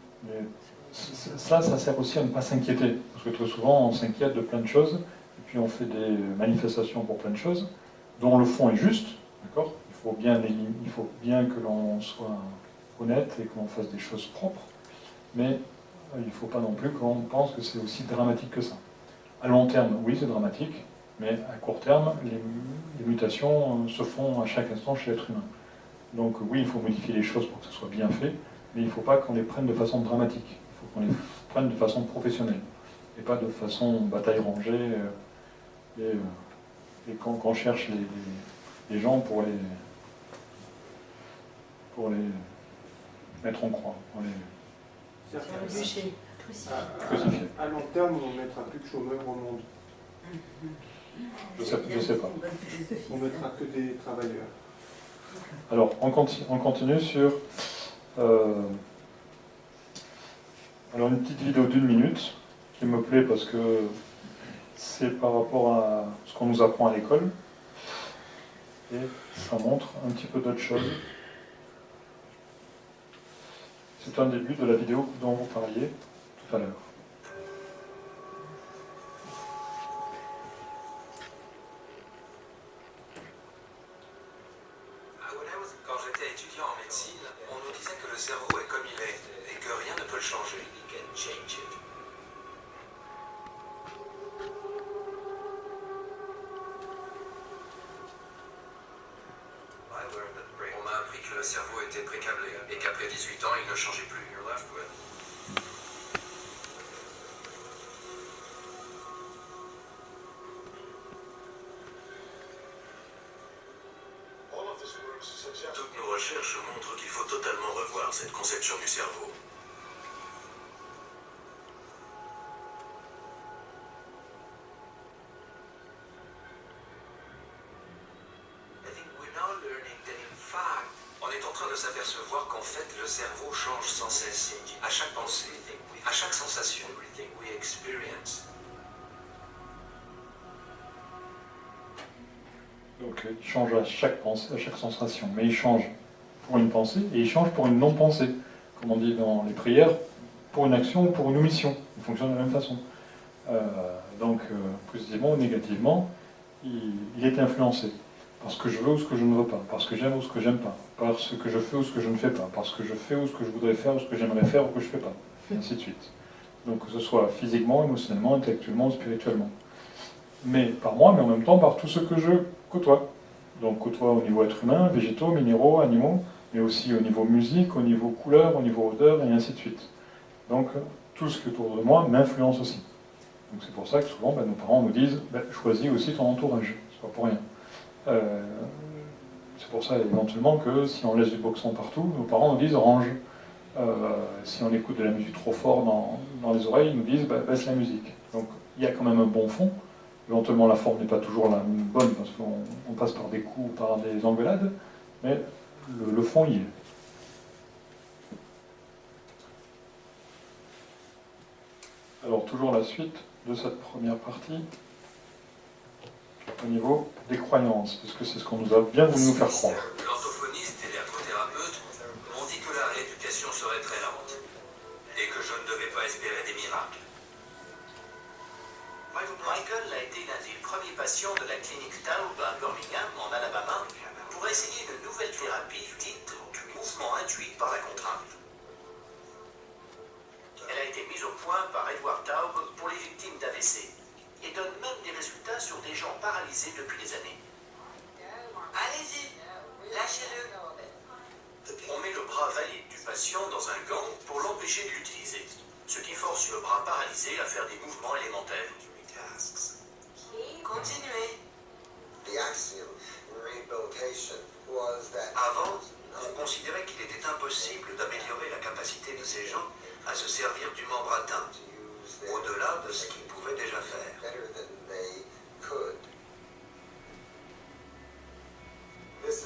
ça sert aussi à ne pas s'inquiéter, parce que très souvent on s'inquiète de plein de choses, et puis on fait des manifestations pour plein de choses, dont le fond est juste, d'accord ? Il faut bien que l'on soit honnête et que l'on fasse des choses propres, mais il ne faut pas non plus qu'on pense que c'est aussi dramatique que ça. À long terme, oui, c'est dramatique, mais à court terme, les mutations se font à chaque instant chez l'être humain. Donc oui, il faut modifier les choses pour que ce soit bien fait, mais il ne faut pas qu'on les prenne de façon dramatique. Il faut qu'on les prenne de façon professionnelle, et pas de façon bataille rangée, et qu'on cherche les gens pour les mettre en croix, pour les Crucifié. crucifier. À long terme, on ne mettra plus de chômeurs au monde. Je sais pas. On mettra que des travailleurs. Alors, on continue sur... alors, une petite vidéo d'1 minute qui me plaît parce que c'est par rapport à ce qu'on nous apprend à l'école. Et ça montre un petit peu d'autres choses. C'est un début de la vidéo dont vous parliez tout à l'heure. Quand j'étais étudiant en médecine, on nous disait que le cerveau est comme il est et que rien ne peut le changer. On m'a appris que le cerveau était précablé et qu'après 18 ans, il ne changeait plus. Toutes nos recherches montrent qu'il faut totalement revoir cette conception du cerveau. On est en train de s'apercevoir qu'en fait, le cerveau change sans cesse, à chaque pensée, à chaque sensation. Donc il change à chaque pensée, à chaque sensation, mais il change pour une pensée et il change pour une non-pensée. Comme on dit dans les prières, pour une action ou pour une omission. Il fonctionne de la même façon. Donc, positivement ou négativement, il est influencé. Parce que je veux ou ce que je ne veux pas. Parce que j'aime ou ce que j'aime pas. Parce que je fais ou ce que je ne fais pas. Parce que je fais ou ce que je voudrais faire ou ce que j'aimerais faire ou que je ne fais pas. Et ainsi de suite. Donc, que ce soit physiquement, émotionnellement, intellectuellement, spirituellement. Mais par moi, mais en même temps par tout ce que je côtoie. Donc, côtoie au niveau être humain, végétaux, minéraux, animaux, mais aussi au niveau musique, au niveau couleur, au niveau odeur, et ainsi de suite. Donc, tout ce qui est autour de moi m'influence aussi. Donc, c'est pour ça que souvent, nos parents nous disent choisis aussi ton entourage. C'est pas pour rien. C'est pour ça, éventuellement, que si on laisse du boxon partout, nos parents nous disent range. Si on écoute de la musique trop fort dans les oreilles, ils nous disent baisse la musique. Donc, il y a quand même un bon fond. Éventuellement, la forme n'est pas toujours la bonne parce qu'on passe par des coups ou par des engueulades, mais le fond y est. Alors, toujours la suite de cette première partie au niveau des croyances, parce que c'est ce qu'on nous a bien voulu nous faire croire. L'orthophoniste et l'ergothérapeute m'ont dit que la rééducation serait très lente et que je ne devais pas espérer des miracles. Michael a été l'un des premiers patients de la clinique Taub à Birmingham, en Alabama, pour essayer une nouvelle thérapie dite du mouvement induit par la contrainte. Elle a été mise au point par Edward Taub pour les victimes d'AVC et donne même des résultats sur des gens paralysés depuis des années. Allez-y, lâchez-le. On met le bras valide du patient dans un gant pour l'empêcher de l'utiliser, ce qui force le bras paralysé à faire des mouvements élémentaires. Continuez. Avant, on considérait qu'il était impossible d'améliorer la capacité de ces gens à se servir du membre atteint, au-delà de ce qu'ils pouvaient déjà faire.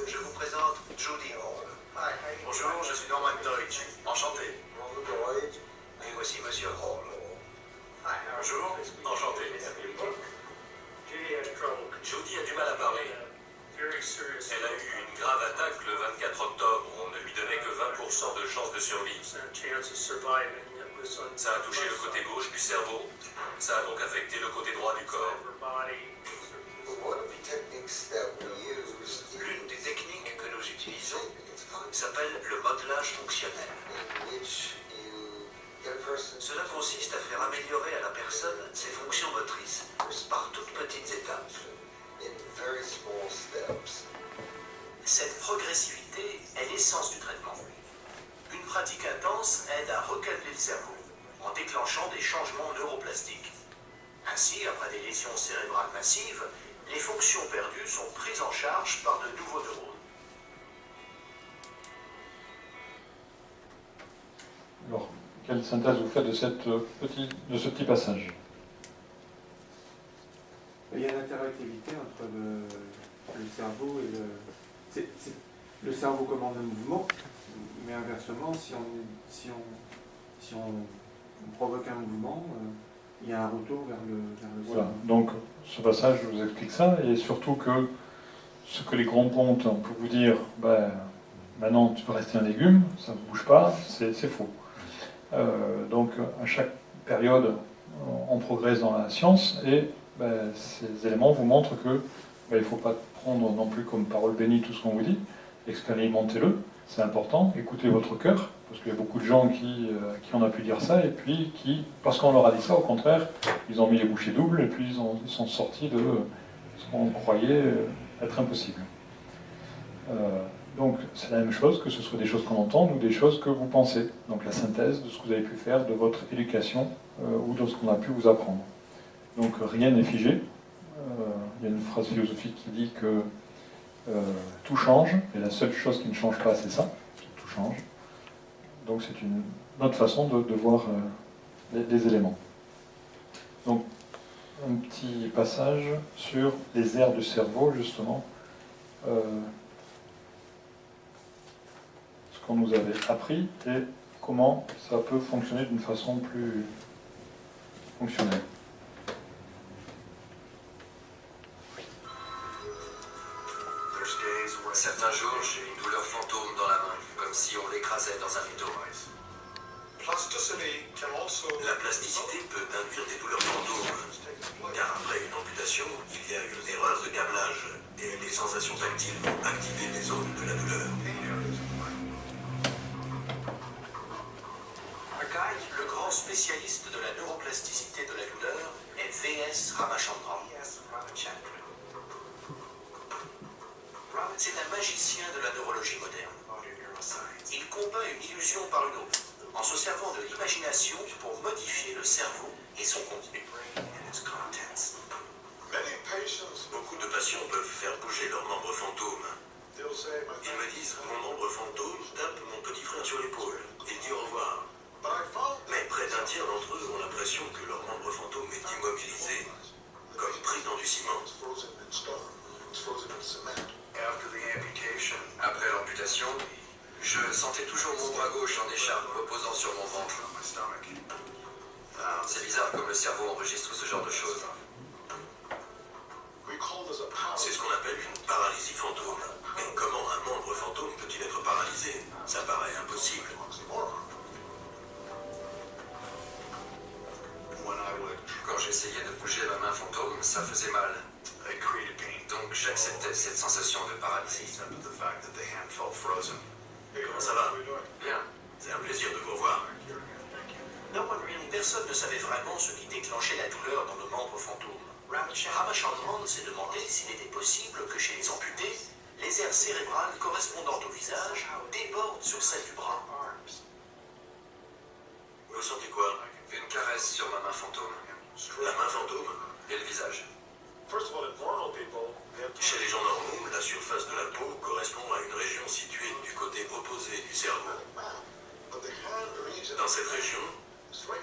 Je vous présente Judy Hall. Bonjour, je suis Norman Deutsch. Enchanté. Et voici Monsieur Hall. Bonjour, enchanté. Judy a du mal à parler. Elle a eu une grave attaque le 24 octobre. On ne lui donnait que 20% de chance de survie. Ça a touché le côté gauche du cerveau. Ça a donc affecté le côté droit du corps. L'une des techniques que nous utilisons s'appelle le modelage fonctionnel. Cela consiste à faire améliorer à la personne ses fonctions motrices par toutes petites étapes. Cette progressivité est l'essence du traitement. Une pratique intense aide à recalmer le cerveau en déclenchant des changements neuroplastiques. Ainsi, après des lésions cérébrales massives, les fonctions perdues sont prises en charge par de nouveaux neurones. Alors, quelle synthèse vous faites de ce petit passage? Il y a une interactivité entre le cerveau et le... Le cerveau commande un mouvement, mais inversement, si on provoque un mouvement, il y a un retour vers le Voilà, cerveau. donc ce passage vous explique ça, et surtout que ce que les grands pontes on peut vous dire, maintenant tu peux rester un légume, ça ne bouge pas, c'est faux. Donc à chaque période, on progresse dans la science, et ces éléments vous montrent que il ne faut pas prendre non plus comme parole bénie tout ce qu'on vous dit, expérimentez-le, c'est important, écoutez votre cœur, parce qu'il y a beaucoup de gens qui on a pu dire ça, et puis qui, parce qu'on leur a dit ça, au contraire, ils ont mis les bouchées doubles, et puis ils sont sortis de ce qu'on croyait être impossible. Donc c'est la même chose, que ce soit des choses qu'on entend ou des choses que vous pensez. Donc la synthèse de ce que vous avez pu faire de votre éducation ou de ce qu'on a pu vous apprendre. Donc rien n'est figé. Il y a une phrase philosophique qui dit que tout change, et la seule chose qui ne change pas, c'est ça, tout change. Donc c'est une autre façon de voir les éléments. Donc un petit passage sur les aires du cerveau, justement. Ce qu'on nous avait appris et comment ça peut fonctionner d'une façon plus fonctionnelle. Certains jours, j'ai une douleur fantôme dans la main. comme si on l'écrasait dans un métaux. La plasticité peut induire des douleurs fantômes, car après une amputation, il y a une erreur de câblage, et les sensations tactiles vont activer les zones de la douleur. Le grand spécialiste de la neuroplasticité de la douleur est V.S. Ramachandran. C'est un magicien de la neurologie moderne. Il combat une illusion par une autre, en se servant de l'imagination pour modifier le cerveau et son contenu. Beaucoup de patients peuvent faire bouger leurs membres fantômes. Ils me disent, mon membre fantôme tape mon petit frère sur l'épaule. Il dit au revoir. Mais près d'un tiers d'entre eux ont l'impression que leur membre fantôme est immobilisé, comme pris dans du ciment. Après l'amputation, je sentais toujours mon bras gauche en écharpe reposant sur mon ventre. C'est bizarre comme le cerveau enregistre ce genre de choses. C'est ce qu'on appelle une paralysie fantôme. Mais comment un membre fantôme peut-il être paralysé? Ça paraît impossible. Quand j'essayais de bouger ma main fantôme, ça faisait mal. Donc j'acceptais cette sensation de paralysie. Comment ça va? Bien. C'est un plaisir de vous revoir. Personne ne savait vraiment ce qui déclenchait la douleur dans le membre fantôme. Ramachandran s'est demandé s'il était possible que chez les amputés, les aires cérébrales correspondantes au visage débordent sur celles du bras. Vous sentez quoi? Une caresse sur ma main fantôme. La main fantôme et le visage. Chez les gens normaux, la surface de la peau correspond à une région située du côté opposé du cerveau. Dans cette région,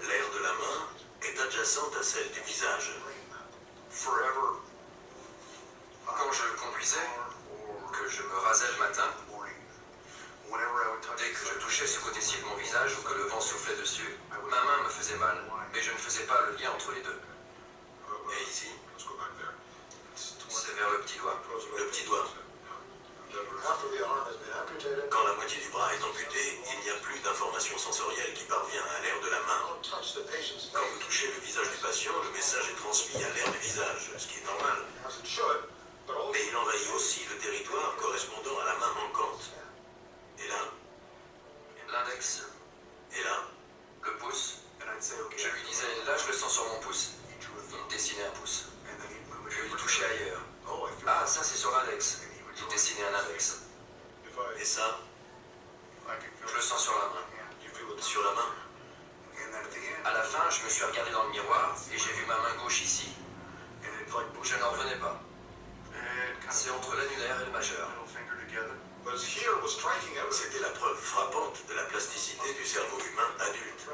l'aire de la main est adjacente à celle du visage. Quand je conduisais, que je me rasais le matin, dès que je touchais ce côté-ci de mon visage ou que le vent soufflait dessus, ma main me faisait mal, mais je ne faisais pas le lien entre les deux. Et ici, c'est vers le petit doigt. Le petit doigt. Quand la moitié du bras est amputée, il n'y a plus d'information sensorielle qui parvient à l'aire de la main. Quand vous touchez le visage du patient, le message est transmis à l'aire du visage, ce qui est normal. Mais il envahit aussi le territoire correspondant à la main manquante. Et là, l'index. Et là, le pouce. Je lui disais, là je le sens sur mon pouce. Il me dessinait un pouce. Puis il touchait ailleurs. Ah, ça c'est sur l'index. Il dessinait un index. Et ça, je le sens sur la main. Sur la main. À la fin, je me suis regardé dans le miroir et j'ai vu ma main gauche ici. Je n'en revenais pas. C'est entre l'annulaire et le majeur. C'était la preuve frappante de la plasticité du cerveau humain adulte.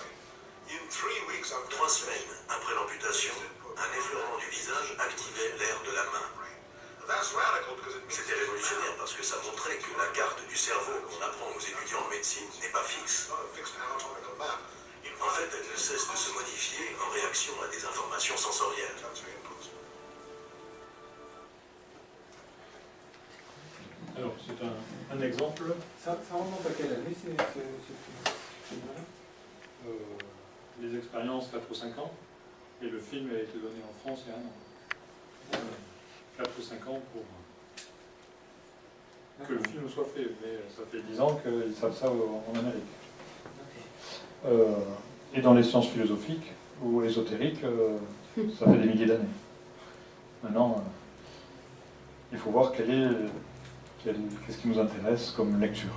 3 semaines après l'amputation, un effleurement du visage activait l'aire de la main. C'était révolutionnaire parce que ça montrait que la carte du cerveau qu'on apprend aux étudiants en médecine n'est pas fixe. En fait, elle ne cesse de se modifier en réaction à des informations sensorielles. Alors, c'est un exemple. Ça remonte à quelle année ce film-là? Les expériences 4 ou 5 ans, et le film a été donné en France il y a 1 an. 4 ou 5 ans pour que le film soit fait, mais ça fait 10 ans qu'ils savent ça en Amérique. Et dans les sciences philosophiques ou ésotériques, ça fait des milliers d'années. Maintenant, il faut voir qu'est-ce qui nous intéresse comme lecture.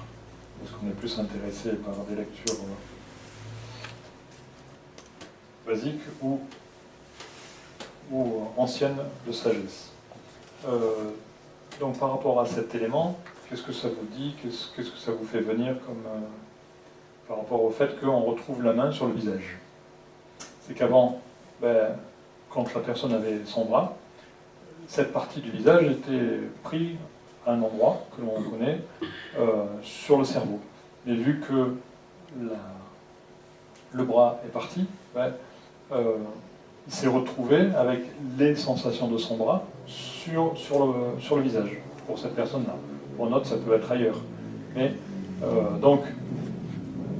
Est-ce qu'on est plus intéressé par des lectures basiques ou anciennes de sagesse. Donc par rapport à cet élément, qu'est-ce que ça vous dit, qu'est-ce que ça vous fait venir comme, par rapport au fait qu'on retrouve la main sur le visage? C'est qu'avant, quand la personne avait son bras, cette partie du visage était prise à un endroit que l'on connaît sur le cerveau. Mais vu que le bras est parti, il s'est retrouvé avec les sensations de son bras sur le visage, pour cette personne-là. Pour un autre, ça peut être ailleurs. Mais Donc,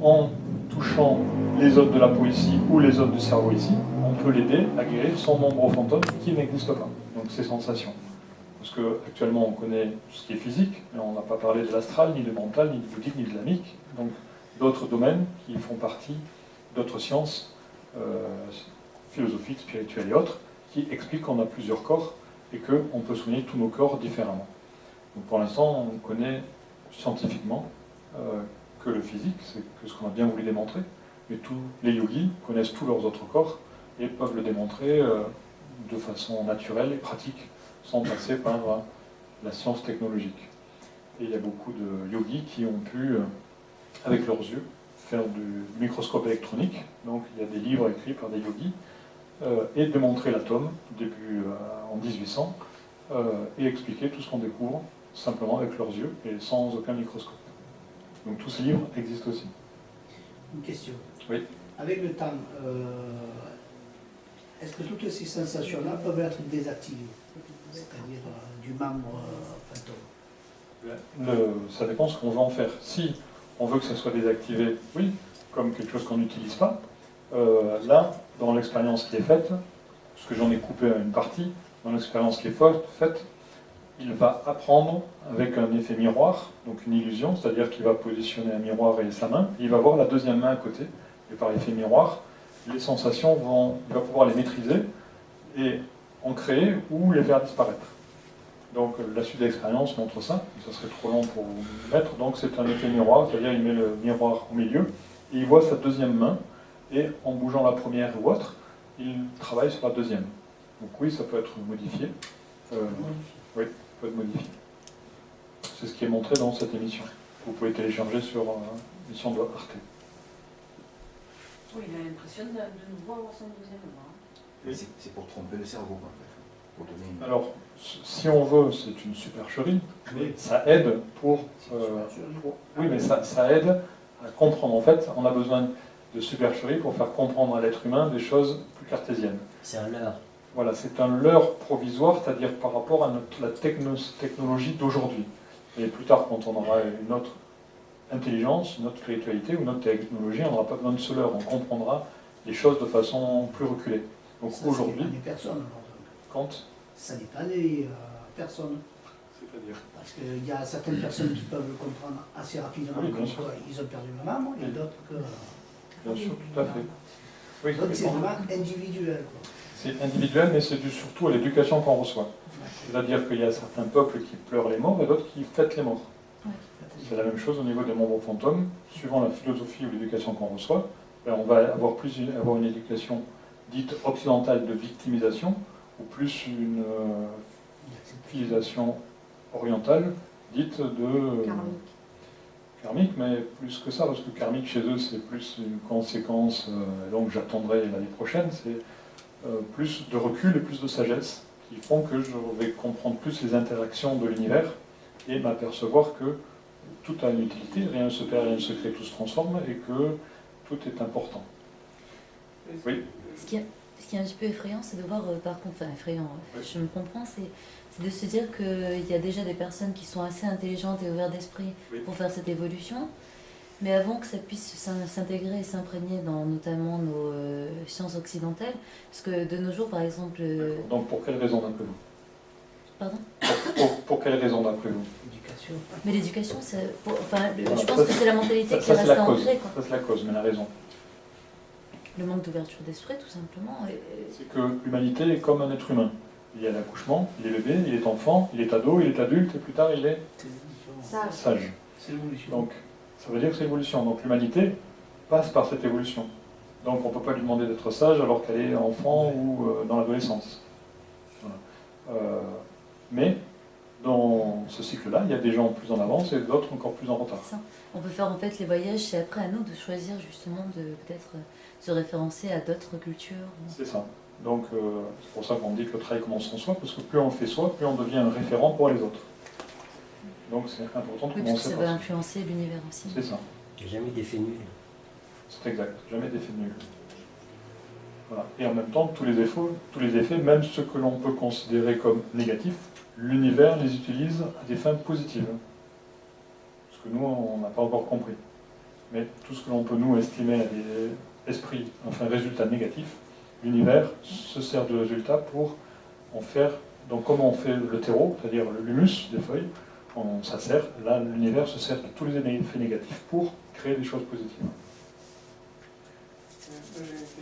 en touchant les zones de la peau ici ou les zones du cerveau ici, on peut l'aider à guérir son nombre fantôme qui n'existe pas, donc ses sensations. Parce qu'actuellement on connaît tout ce qui est physique, mais on n'a pas parlé de l'astral, ni du mental, ni du bouddhique, ni de l'amique, donc d'autres domaines qui font partie d'autres sciences philosophiques, spirituelles et autres, qui expliquent qu'on a plusieurs corps et qu'on peut soigner tous nos corps différemment. Donc pour l'instant, on connaît scientifiquement que le physique, c'est ce qu'on a bien voulu démontrer, mais tous les yogis connaissent tous leurs autres corps et peuvent le démontrer de façon naturelle et pratique, sans passer par la science technologique. Et il y a beaucoup de yogis qui ont pu, avec leurs yeux, faire du microscope électronique. Donc il y a des livres écrits par des yogis, et démontrer l'atome, au début en 1800, et expliquer tout ce qu'on découvre simplement avec leurs yeux et sans aucun microscope. Donc tous ces livres existent aussi. Une question. Oui. Avec le temps, est-ce que toutes ces sensations-là peuvent être désactivées? C'est-à-dire du membre fantôme? Ça dépend ce qu'on veut en faire. Si on veut que ça soit désactivé, oui, comme quelque chose qu'on n'utilise pas, là, dans l'expérience qui est faite, parce que j'en ai coupé une partie, dans l'expérience qui est faite, il va apprendre avec un effet miroir, donc une illusion, c'est-à-dire qu'il va positionner un miroir et sa main, et il va voir la deuxième main à côté, et par effet miroir, les sensations il va pouvoir les maîtriser et en créer ou les faire disparaître. Donc la suite de l'expérience montre ça, ça serait trop long pour vous mettre, donc c'est un effet miroir, c'est-à-dire il met le miroir au milieu, et il voit sa deuxième main, et en bougeant la première ou autre, il travaille sur la deuxième. Donc oui, ça peut être modifié. Oui, ça peut être modifié. C'est ce qui est montré dans cette émission. Vous pouvez télécharger sur l'émission de Arte. Oui, il a l'impression de nouveau avoir son deuxième main. Oui. C'est pour tromper le cerveau, en fait. Pour donner une... Alors, si on veut, c'est une supercherie, mais ça aide pour... oui, mais ça aide à comprendre. En fait, on a besoin de supercherie pour faire comprendre à l'être humain des choses plus cartésiennes. C'est un leurre. Voilà, c'est un leurre provisoire, c'est-à-dire par rapport à la technologie d'aujourd'hui. Et plus tard, quand on aura une autre intelligence, une autre spiritualité ou une autre technologie, on n'aura pas besoin de ce leurre, on comprendra les choses de façon plus reculée. Donc aujourd'hui... Ça n'est pas les personnes, alors, quand ça n'est pas les personnes. C'est-à-dire Parce qu'il y a certaines personnes qui peuvent le comprendre assez rapidement, oui, bien comme sûr. quoi ils ont perdu la maman, et d'autres que... Bien sûr, tout à fait. Oui, Donc c'est vraiment individuel, quoi. c'est individuel, mais c'est dû surtout à l'éducation qu'on reçoit. C'est-à-dire qu'il y a certains peuples qui pleurent les morts et d'autres qui fêtent les morts. C'est la même chose au niveau des membres fantômes. Suivant la philosophie ou l'éducation qu'on reçoit, ben on va avoir une éducation dite occidentale de victimisation, ou plus une civilisation orientale dite de... karmique, mais plus que ça, parce que karmique chez eux c'est plus une conséquence, donc j'attendrai l'année prochaine, c'est plus de recul et plus de sagesse, qui font que je vais comprendre plus les interactions de l'univers et m'apercevoir que tout a une utilité, rien ne se perd, rien ne se crée, tout se transforme, et que tout est important. Oui. Ce qui est un petit peu effrayant, c'est de voir, par contre, enfin effrayant, Oui. je me comprends, c'est de se dire qu'il y a déjà des personnes qui sont assez intelligentes et ouvertes d'esprit Oui. pour faire cette évolution, mais avant que ça puisse s'intégrer et s'imprégner dans notamment nos sciences occidentales, parce que de nos jours, par exemple... Donc pour quelle raison d'après vous? Pardon? Pour quelle raison d'après vous? L'éducation. Mais l'éducation, Voilà, je pense ça, que c'est la mentalité qui Ça c'est reste la à cause, ancrer, quoi. ça c'est la cause, mais la raison. Le manque d'ouverture d'esprit, tout simplement. C'est que l'humanité est comme un être humain. Il y a l'accouchement, il est bébé, il est enfant, il est ado, il est adulte, et plus tard il est sage. C'est l'évolution. Donc, ça veut dire que c'est l'évolution. Donc l'humanité passe par cette évolution. Donc on ne peut pas lui demander d'être sage alors qu'elle est enfant ou dans l'adolescence. Voilà. Mais dans ce cycle-là, il y a des gens plus en avance et d'autres encore plus en retard. C'est ça. On peut faire en fait les voyages, c'est après à nous de choisir justement de peut-être se référencer à d'autres cultures. C'est ça. Donc c'est pour ça qu'on dit que le travail commence en soi, parce que plus on le fait soi, plus on devient un référent pour les autres. Donc c'est important de Oui, parce que commencer ça par va ça. influencer l'univers aussi. C'est ça. Il n'y a jamais d'effet nul. C'est exact. Jamais d'effet nul. Voilà. Et en même temps, tous les effets, même ceux que l'on peut considérer comme négatifs, l'univers les utilise à des fins positives. ce que nous, on n'a pas encore compris. Mais tout ce que l'on peut nous estimer des esprits, enfin résultats négatifs, l'univers se sert de résultats pour en faire, donc comment on fait le terreau, c'est-à-dire l'humus des feuilles, ça sert, là l'univers se sert de tous les effets négatifs pour créer des choses positives.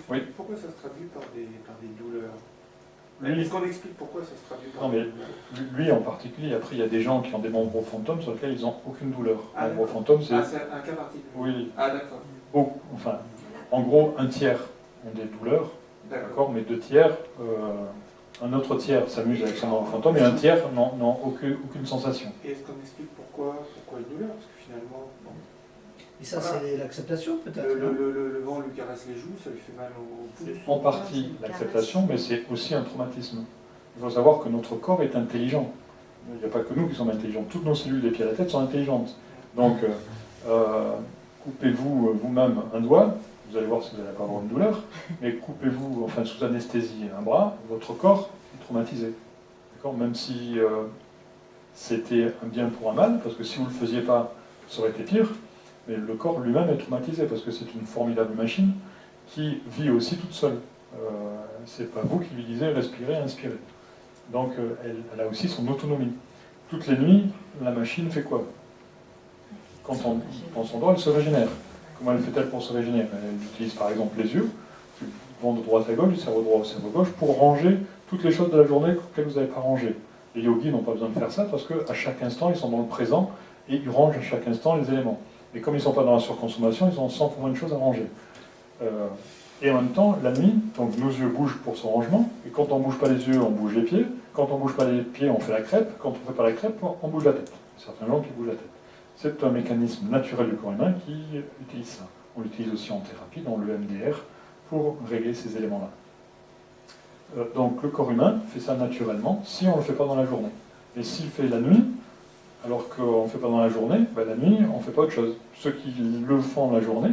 Oui. Pourquoi ça se traduit par des douleurs? Lui, Est-ce qu'on explique pourquoi ça se traduit par non, des mais douleurs? lui en particulier, après il y a des gens qui ont des membres fantômes sur lesquels ils n'ont aucune douleur. Ah, Membres fantômes, c'est... Ah, c'est un cas particulier. Oui, Ah, d'accord. enfin, en gros, un tiers ont des douleurs, d'accord, mais 2 tiers, un autre tiers s'amuse avec son membre fantôme et un tiers n'ont aucune sensation. Et est-ce qu'on explique pourquoi une douleur? Parce que finalement, bon, Et ça, voilà. c'est l'acceptation peut-être. Le vent lui caresse les joues, ça lui fait mal au pouce. C'est en partie l'acceptation, mais c'est aussi un traumatisme. Il faut savoir que notre corps est intelligent. Il n'y a pas que nous qui sommes intelligents. Toutes nos cellules des pieds à la tête sont intelligentes. Donc, coupez-vous vous-même un doigt, vous allez voir si vous n'allez pas avoir une douleur, mais coupez-vous, enfin sous anesthésie, un bras, votre corps est traumatisé. D'accord? Même si c'était un bien pour un mal, parce que si vous ne le faisiez pas, ça aurait été pire, mais le corps lui-même est traumatisé, parce que c'est une formidable machine qui vit aussi toute seule. C'est pas vous qui lui disiez respirer, inspirer. Donc elle a aussi son autonomie. Toutes les nuits, la machine fait quoi? Quand on prend son doigt, elle se régénère. Comment elle fait-elle pour se régénérer? Elle utilise par exemple les yeux, qui vont de droite à gauche, du cerveau droit au cerveau gauche, pour ranger toutes les choses de la journée que vous n'avez pas rangées. Les yogis n'ont pas besoin de faire ça parce qu'à chaque instant, ils sont dans le présent et ils rangent à chaque instant les éléments. Et comme ils ne sont pas dans la surconsommation, ils ont 100 fois moins de choses à ranger. Et en même temps, la nuit, donc nos yeux bougent pour son rangement, et quand on ne bouge pas les yeux, on bouge les pieds. Quand on ne bouge pas les pieds, on fait la crêpe. Quand on ne fait pas la crêpe, on bouge la tête. Certains gens qui bougent la tête. C'est un mécanisme naturel du corps humain qui utilise ça. On l'utilise aussi en thérapie, dans le MDR, pour régler ces éléments-là. Donc le corps humain fait ça naturellement, si on ne le fait pas dans la journée. Et s'il fait la nuit, alors qu'on ne fait pas dans la journée, ben la nuit, on ne fait pas autre chose. Ceux qui le font la journée,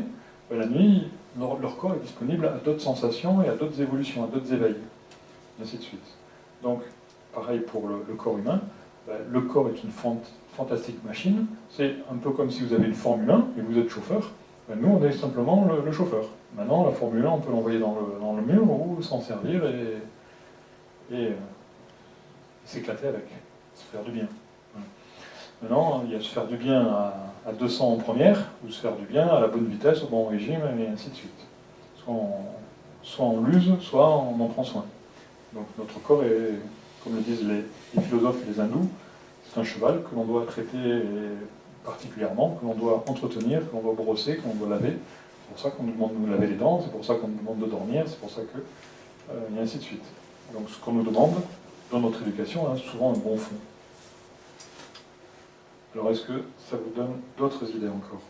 ben la nuit, leur corps est disponible à d'autres sensations et à d'autres évolutions, à d'autres éveils, et ainsi de suite. Donc, pareil pour le corps humain, ben, le corps est une fantastique machine, c'est un peu comme si vous avez une Formule 1 et vous êtes chauffeur, ben, nous on est simplement le chauffeur. Maintenant, la Formule 1, on peut l'envoyer dans le mur ou s'en servir et s'éclater avec, se faire du bien. Maintenant, il y a se faire du bien à 200 en première, ou se faire du bien à la bonne vitesse, au bon régime, et ainsi de suite. Soit on l'use, soit on en prend soin. Donc notre corps est, comme le disent les philosophes et les hindous, c'est un cheval que l'on doit traiter particulièrement, que l'on doit entretenir, que l'on doit brosser, que l'on doit laver. C'est pour ça qu'on nous demande de nous laver les dents, c'est pour ça qu'on nous demande de dormir, c'est pour ça que... et ainsi de suite. Donc ce qu'on nous demande, dans notre éducation, a souvent un bon fond. Alors est-ce que ça vous donne d'autres idées encore?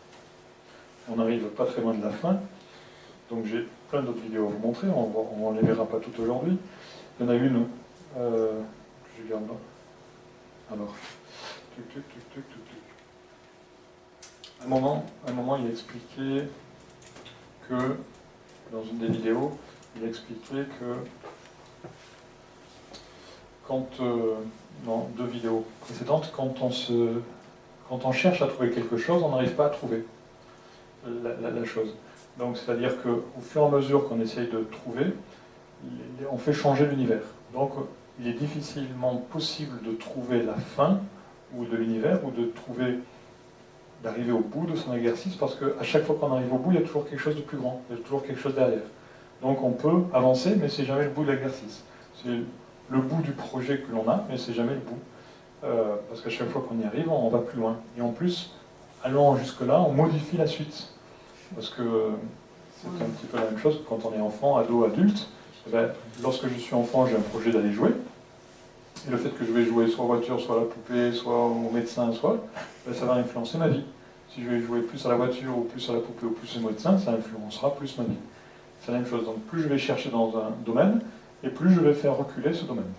On n'arrive pas très loin de la fin, donc j'ai plein d'autres vidéos à vous montrer, on ne les verra pas toutes aujourd'hui. Il y en a une que je garde là. Alors, À un moment, il a expliqué que, dans une des vidéos, il a expliqué que quand, dans 2 vidéos précédentes, quand on cherche à trouver quelque chose, on n'arrive pas à trouver la chose. Donc c'est-à-dire qu'au fur et à mesure qu'on essaye de trouver, on fait changer l'univers. Donc il est difficilement possible de trouver la fin ou de l'univers, ou d'arriver au bout de son exercice, parce qu'à chaque fois qu'on arrive au bout, il y a toujours quelque chose de plus grand, il y a toujours quelque chose derrière. Donc on peut avancer, mais c'est jamais le bout de l'exercice. C'est le bout du projet que l'on a, mais c'est jamais le bout. Parce qu'à chaque fois qu'on y arrive, on va plus loin. Et en plus, allant jusque-là, on modifie la suite. Parce que c'est un petit peu la même chose que quand on est enfant, ado, adulte. Lorsque je suis enfant, j'ai un projet d'aller jouer. Et le fait que je vais jouer soit aux voitures, soit à la poupée, soit au médecin, ça va influencer ma vie. Si je vais jouer plus à la voiture, ou plus à la poupée, ou plus au médecin, ça influencera plus ma vie. C'est la même chose. Donc plus je vais chercher dans un domaine, et plus je vais faire reculer ce domaine.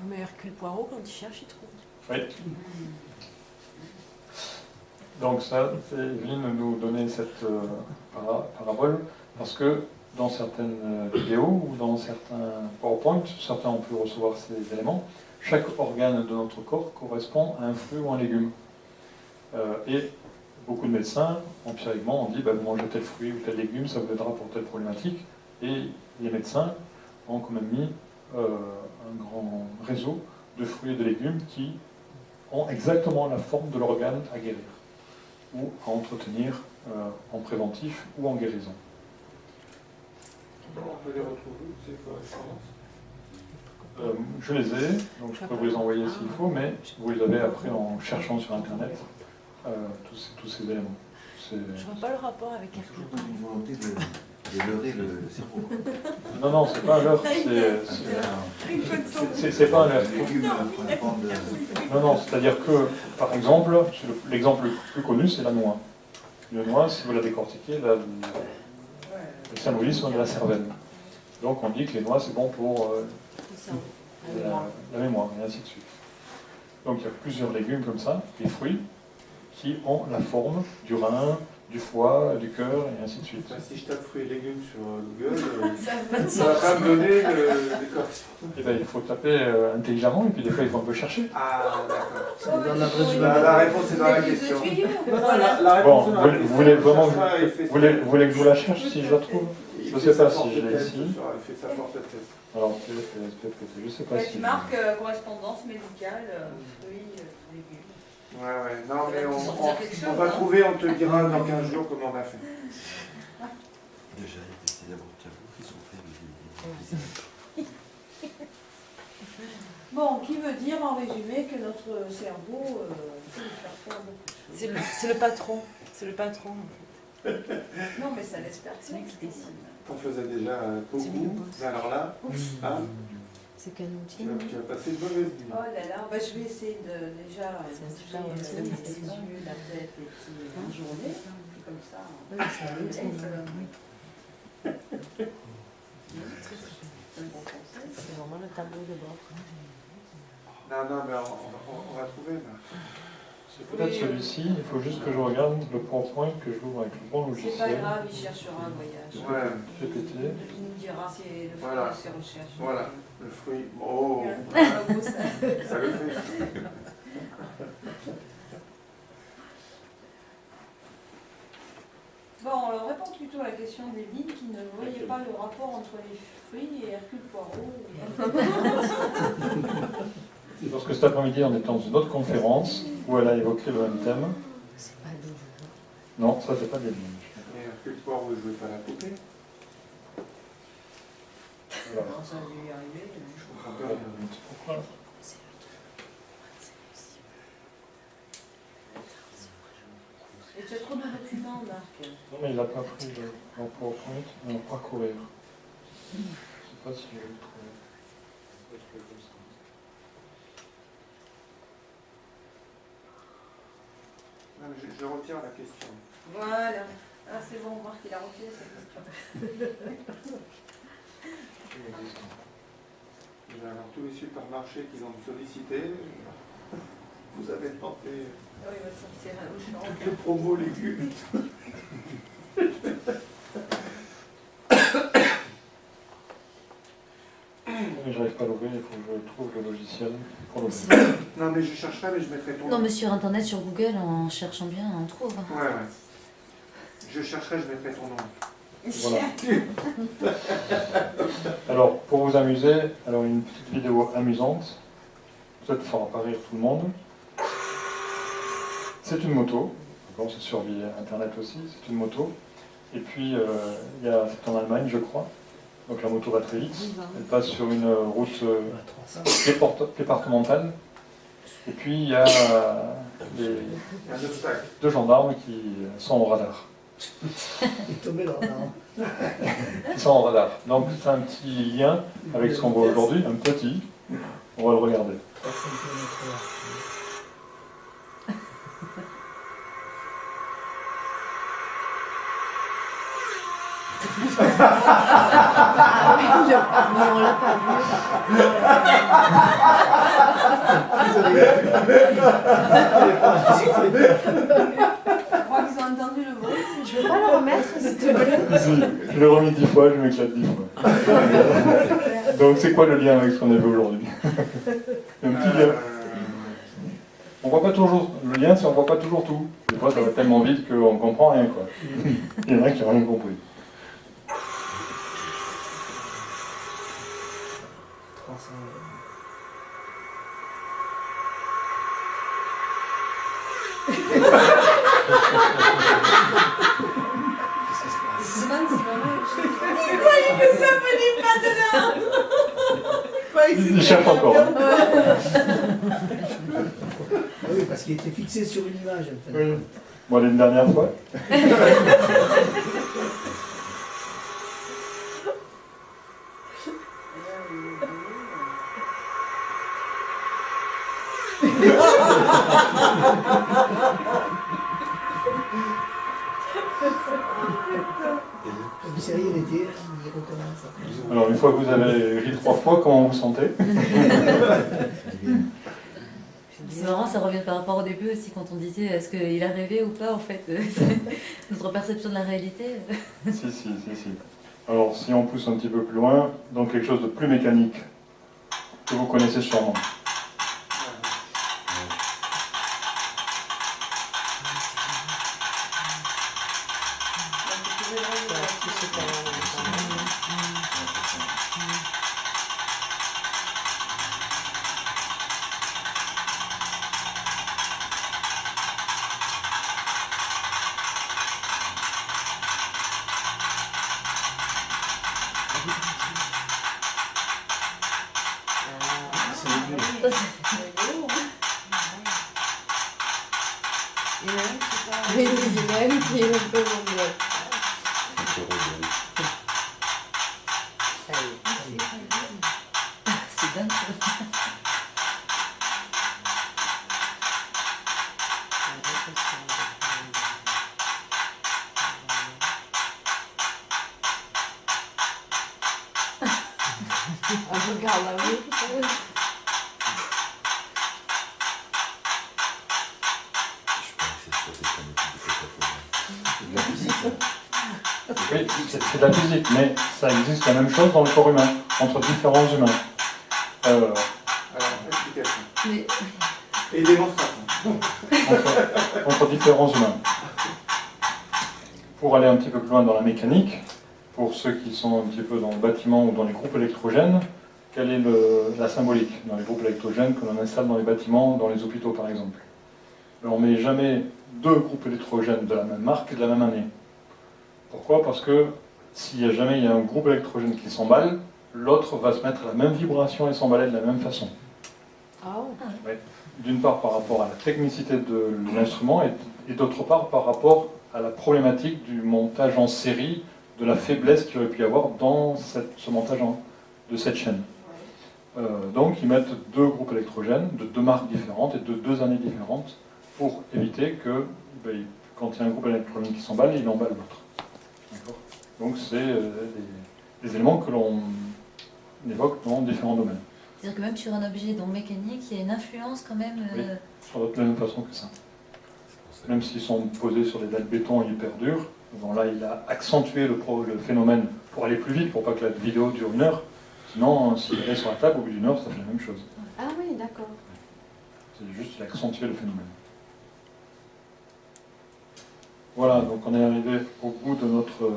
Mais Hercule Poirot, quand il cherche, il trouve. Oui. Donc ça, c'est Evelyne nous donner cette parabole, parce que dans certaines vidéos ou dans certains PowerPoint, certains ont pu recevoir ces éléments, chaque organe de notre corps correspond à un fruit ou un légume. Et beaucoup de médecins, empiriquement, ont dit bah, vous mangez tel fruit ou tel légume, ça vous aidera pour telle problématique. Et les médecins ont quand même mis un grand réseau de fruits et de légumes qui ont exactement la forme de l'organe à guérir ou à entretenir en préventif ou en guérison. On peut les retrouver, ces correspondances. Je les ai, donc je peux vous les envoyer s'il faut, mais vous les avez après en cherchant sur Internet tous ces éléments. Je vois pas le rapport avec un Toujours pas une volonté de leurrer le cerveau. Non, c'est pas un leurre, c'est pas un leurre. Non, c'est-à-dire que, par exemple, l'exemple le plus connu, c'est la noix. Une noix, si vous la décortiquez, elle symbolise de la cervelle. Donc on dit que les noix, c'est bon pour la mémoire, et ainsi de suite. Donc il y a plusieurs légumes comme ça, des fruits, qui ont la forme du rein, du foie, du cœur, et ainsi de suite. Enfin, si je tape fruits et légumes sur Google, ça va pas me donner les correspondances. Eh bien, il faut taper intelligemment, et puis des fois, il faut un peu chercher. Ah, d'accord. C'est dans l'adresse La réponse est dans la question. La Bon, réponse est dans la question. vous voulez vraiment Je cherche pas, il fait vous voulez que je vous la cherche, si je la trouve? Je ne sais pas si je l'ai ici. Il fait sa forte tête. Alors, je ne sais pas si... Tu marques correspondance médicale, fruits, légumes. Ouais, non, mais Tu sortir quelque chose, on va hein. trouver, on te dira dans 15 jours comment on a fait. Déjà, il y a des éléments de cerveau qui sont faits Bon, qui veut dire en résumé que notre cerveau peut nous faire faire beaucoup de choses. C'est le patron. C'est le patron. Non, mais ça laisse personne qui décide. On faisait déjà beaucoup, mais alors là, hein, C'est qu'un outil. tu vas passer une mauvaise nuit. Oh là là, bah, je vais essayer de déjà C'est bouger un outil, les c'est ça. yeux, la tête, les petits en journée, puis comme ça. Oui, c'est un outil. C'est un bon conseil. C'est vraiment le tableau de bord. Non, mais on va trouver. Là. C'est peut-être celui-ci, il faut juste que je regarde le PowerPoint que j'ouvre avec le bon C'est pas logiciel. grave, il cherchera un voyage. Ouais, GPT. Il nous dira si le fruit Voilà. de ses recherches. voilà, le fruit. Oh, Bravo, ça. ça le fait. Bon, alors répond plutôt à la question d'Evelyne qui ne voyait pas le rapport entre les fruits et Hercule Poirot. Parce que cet après-midi, on était dans une autre conférence où elle a évoqué le même thème. C'est pas des jeux. Non, ça, c'est pas des lignes. Mais Hercule Poirot, vous jouez pas la poupée. Voilà. Non, ça a dû y arriver. Je comprends pas. Pourquoi? Et tu as trop de documents, Marc. Non, mais il n'a pas pris le PowerPoint, mais on va parcourir. Je ne sais pas si je vais le trouver. Je vais le trouver comme ça. Non, mais je retire la question. Voilà. Ah, c'est bon, Marc, il a retiré sa question. Alors, tous les supermarchés qui ont sollicité, vous avez tenté Oh, il va te sortir un champ. toutes les promos légumes. Mais j'arrive pas à l'ouvrir, il faut que je trouve le logiciel pour l'ouvrir. Non, mais je chercherai, mais je mettrai ton Non, nom. mais sur Internet, sur Google, en cherchant bien, on trouve. Ouais. Je chercherai, je mettrai ton nom. Voilà. Alors, pour vous amuser, alors une petite vidéo amusante. Peut-être fera pas rire tout le monde. C'est une moto. Bon, c'est sur Internet aussi, c'est une moto. Et puis, c'est en Allemagne, je crois. Donc la moto va très vite. Elle passe sur une route départementale. Et puis, il y a Il y a un obstacle. deux gendarmes qui sont au radar. Il est tombé dans l'arbre. Ils sont en radar. Donc c'est un petit lien avec ce qu'on voit aujourd'hui, un petit. On va le regarder. 300 km/h. Mais on l'a pas vu. Je crois qu'ils ont entendu le bruit. Je veux pas le remettre, s'il te plaît. Si, je l'ai remis 10 fois, je m'éclate 10 fois. Donc c'est quoi le lien avec ce qu'on a vu aujourd'hui? Un petit lien. On voit pas toujours le lien, si on voit pas toujours tout. Des fois, ça va tellement vite qu'on comprend rien, quoi. Il y en a qui n'ont rien compris. Il cherche encore. Hein. Ah oui, parce qu'il était fixé sur une image. En fait. Oui. Bon, allez, une dernière fois. Sérieux, il était, il recommence. Alors, une fois que vous avez ri 3 fois, comment vous vous sentez? C'est marrant, ça revient par rapport au début aussi, quand on disait est-ce qu'il a rêvé ou pas, en fait. Notre perception de la réalité. Si. Alors, si on pousse un petit peu plus loin, dans quelque chose de plus mécanique, que vous connaissez sûrement. Oui, il y en a une qui est un peu mondiale. C'est dingue. On regarde là, oui. Oui, c'est de la physique, mais ça existe la même chose dans le corps humain, entre différents humains. Alors, explication. Mais... Et démonstration. Entre différents humains. Pour aller un petit peu plus loin dans la mécanique, pour ceux qui sont un petit peu dans le bâtiment ou dans les groupes électrogènes, quelle est la symbolique dans les groupes électrogènes que l'on installe dans les bâtiments, dans les hôpitaux par exemple? On ne met jamais 2 groupes électrogènes de la même marque et de la même année. Pourquoi? Parce que s'il y a jamais un groupe électrogène qui s'emballe, l'autre va se mettre à la même vibration et s'emballer de la même façon. Ouais. D'une part par rapport à la technicité de l'instrument et d'autre part par rapport à la problématique du montage en série, de la faiblesse qu'il aurait pu y avoir dans ce montage de cette chaîne. Donc ils mettent 2 groupes électrogènes de 2 marques différentes et de 2 années différentes pour éviter que quand il y a un groupe électrogène qui s'emballe, il emballe l'autre. Donc c'est des éléments que l'on évoque dans différents domaines. C'est-à-dire que même sur un objet donc mécanique, il y a une influence quand même. Oui, de la même façon que ça. Même s'ils sont posés sur des dalles de béton hyper dures, bon là il a accentué le phénomène pour aller plus vite, pour pas que la vidéo dure 1 heure. Sinon, s'il est sur la table, au bout d'1 heure, ça fait la même chose. Ah oui, d'accord. C'est juste qu'il a accentué le phénomène. Voilà, donc on est arrivé au bout de notre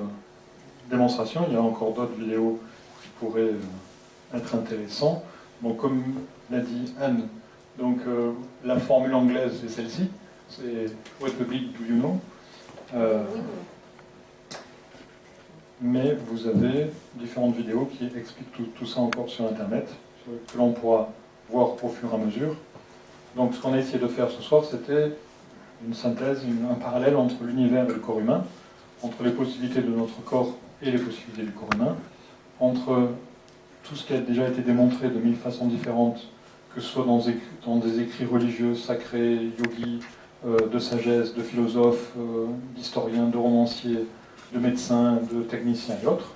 démonstration. Il y a encore d'autres vidéos qui pourraient être intéressantes. Donc comme l'a dit Anne, donc, la formule anglaise c'est celle-ci, c'est What public do you know? Mais vous avez différentes vidéos qui expliquent tout ça encore sur Internet, que l'on pourra voir au fur et à mesure. Donc ce qu'on a essayé de faire ce soir, c'était une synthèse, un parallèle entre l'univers et le corps humain, entre les possibilités de notre corps et les possibilités du corps humain, entre tout ce qui a déjà été démontré de 1000 façons différentes, que ce soit dans des écrits religieux, sacrés, yogis, de sagesse, de philosophes, d'historiens, de romanciers, de médecins, de techniciens et autres.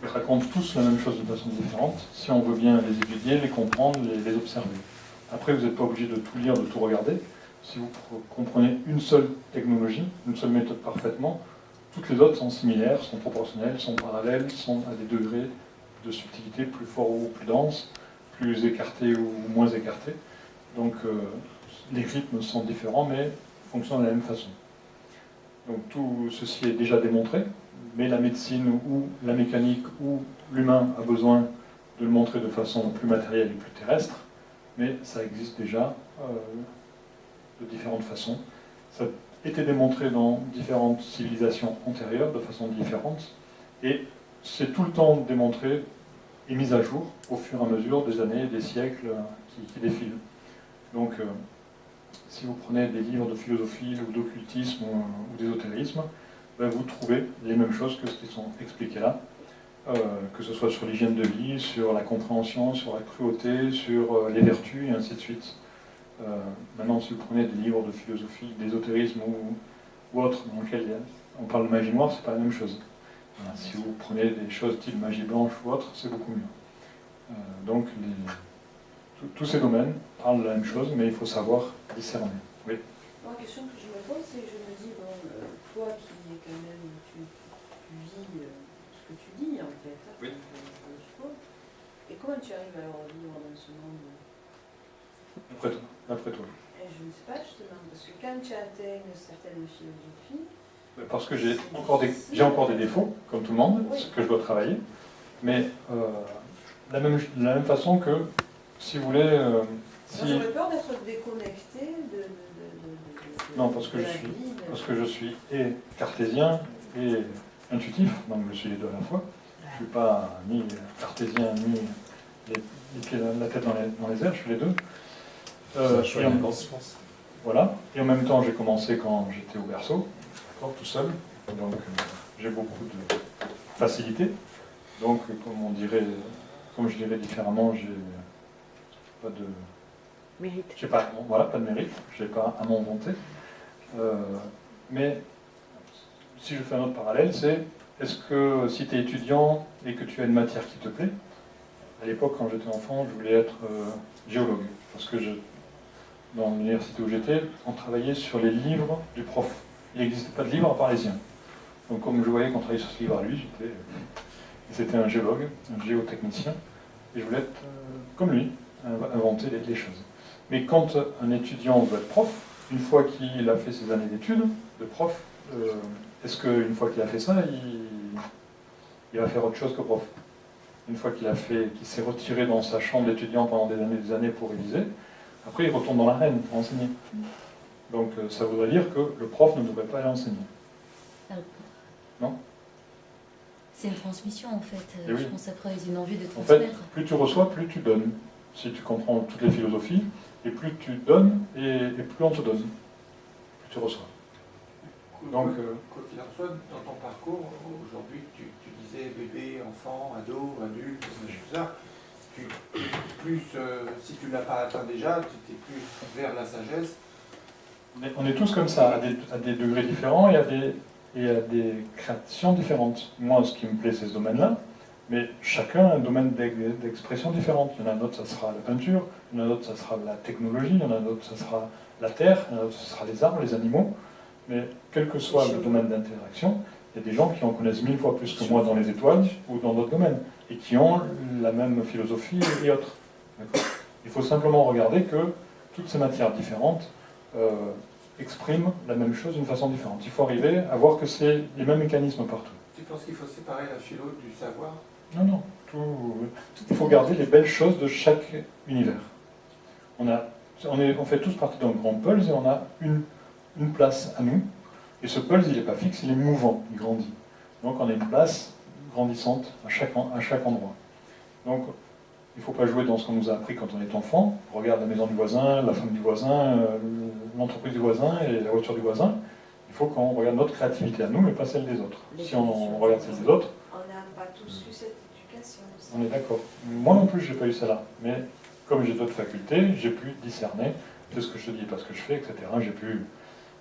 Ils racontent tous la même chose de façon différente, si on veut bien les étudier, les comprendre, les observer. Après, vous n'êtes pas obligé de tout lire, de tout regarder. Si vous comprenez une seule technologie, une seule méthode parfaitement, toutes les autres sont similaires, sont proportionnelles, sont parallèles, sont à des degrés de subtilité plus forts ou plus denses, plus écartés ou moins écartés. Donc les rythmes sont différents, mais fonctionnent de la même façon. Donc tout ceci est déjà démontré, mais la médecine ou la mécanique ou l'humain a besoin de le montrer de façon plus matérielle et plus terrestre, mais ça existe déjà de différentes façons. Ça a été démontré dans différentes civilisations antérieures de façon différente, et c'est tout le temps démontré et mis à jour au fur et à mesure des années et des siècles qui défilent. Donc, si vous prenez des livres de philosophie ou d'occultisme ou d'ésotérisme, ben, vous trouvez les mêmes choses que ce qui sont expliquées là, que ce soit sur l'hygiène de vie, sur la compréhension, sur la cruauté, sur les vertus, et ainsi de suite. Maintenant, si vous prenez des livres de philosophie, d'ésotérisme ou autres, dans lesquels on parle de magie noire, c'est pas la même chose. Voilà, si vous prenez des choses type magie blanche ou autre, c'est beaucoup mieux. Donc, tous ces domaines parlent de la même chose, mais il faut savoir discerner. Oui. Moi, la question que je me pose, c'est que je me dis, bon, toi qui est quand même, tu vis ce que tu dis en fait, oui. Je suppose. Et comment tu arrives alors à vivre dans ce monde? D'après toi. Et je ne sais pas justement, parce que quand tu atteins une certaine philosophie. Parce que j'ai encore des défauts, comme tout le monde, oui. Ce que je dois travailler, mais de la même façon que, si vous voulez... J'aurais peur d'être déconnecté non, parce que je suis et cartésien et intuitif, donc je suis les deux à la fois. Je ne suis pas ni cartésien ni la tête dans les airs, je suis les deux. Voilà. Et en même temps, j'ai commencé quand j'étais au berceau, tout seul. Donc j'ai beaucoup de facilité. Donc, comme je dirais différemment, j'ai pas de mérite. Pas de mérite. J'ai pas à m'en vanter. Mais si je fais un autre parallèle, c'est est-ce que si tu es étudiant et que tu as une matière qui te plaît, à l'époque quand j'étais enfant, je voulais être géologue, parce que dans l'université où j'étais, on travaillait sur les livres du prof. Il n'existait pas de livre à part les siens. Donc comme je voyais qu'on travaillait sur ce livre à lui, c'était un géologue, un géotechnicien, et je voulais être comme lui, inventer les choses. Mais quand un étudiant veut être prof, une fois qu'il a fait ses années d'études de prof, est-ce qu'une fois qu'il a fait ça, il va faire autre chose que prof? Une fois qu'il s'est retiré dans sa chambre d'étudiant pendant des années pour réviser, après il retourne dans l'arène pour enseigner. Donc ça voudrait dire que le prof ne devrait pas aller enseigner. Non? C'est une transmission en fait. Oui. Je pense après ils ont une envie de transmettre. En fait, plus tu reçois, plus tu donnes. Si tu comprends toutes les philosophies, et plus tu donnes, et plus on te donne. Plus tu reçois. Donc, quoi qu'il en soit, dans ton parcours, aujourd'hui, tu disais bébé, enfant, ado, adulte, tout ça. Si tu ne l'as pas atteint déjà, tu es plus vers la sagesse. On est tous comme ça, à des degrés différents et à des créations différentes. Moi, ce qui me plaît, c'est ce domaine-là, mais chacun a un domaine d'expression différente. Il y en a d'autres, ça sera la peinture, il y en a d'autres, ça sera la technologie, il y en a d'autres, ça sera la terre, il y en a d'autres, ça sera les arbres, les animaux. Mais quel que soit le domaine d'interaction, il y a des gens qui en connaissent 1000 fois plus que moi dans les étoiles ou dans d'autres domaines, et qui ont la même philosophie et autres. Il faut simplement regarder que toutes ces matières différentes expriment la même chose d'une façon différente. Il faut arriver à voir que c'est les mêmes mécanismes partout. Tu penses qu'il faut séparer la philo du savoir? Non. Il faut garder les belles choses de chaque univers. On fait tous partie d'un grand pulse et on a une place à nous. Et ce pulse, il n'est pas fixe, il est mouvant, il grandit. Donc on a une place grandissante à chaque endroit. Donc il ne faut pas jouer dans ce qu'on nous a appris quand on est enfant. On regarde la maison du voisin, la femme du voisin, l'entreprise du voisin et la voiture du voisin. Il faut qu'on regarde notre créativité à nous, mais pas celle des autres. Si on regarde celle des autres... On n'a pas tous eu cette éducation aussi. On est d'accord. Moi non plus, je n'ai pas eu celle-là. Mais comme j'ai d'autres facultés, j'ai pu discerner ce que je te dis, pas ce que je fais, etc.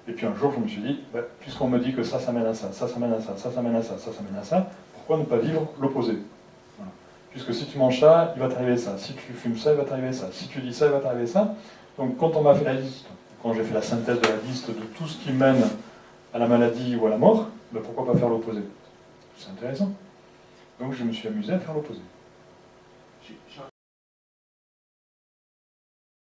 Et puis un jour, je me suis dit, puisqu'on me dit que ça mène à ça, ça mène à ça, ça mène à ça, ça mène à ça, pourquoi ne pas vivre l'opposé? Voilà. Puisque si tu manges ça, il va t'arriver ça. Si tu fumes ça, il va t'arriver ça. Si tu dis ça, il va t'arriver ça. Donc quand on m'a fait la liste, quand j'ai fait la synthèse de la liste de tout ce qui mène à la maladie ou à la mort, pourquoi pas faire l'opposé? C'est intéressant. Donc je me suis amusé à faire l'opposé. J'ai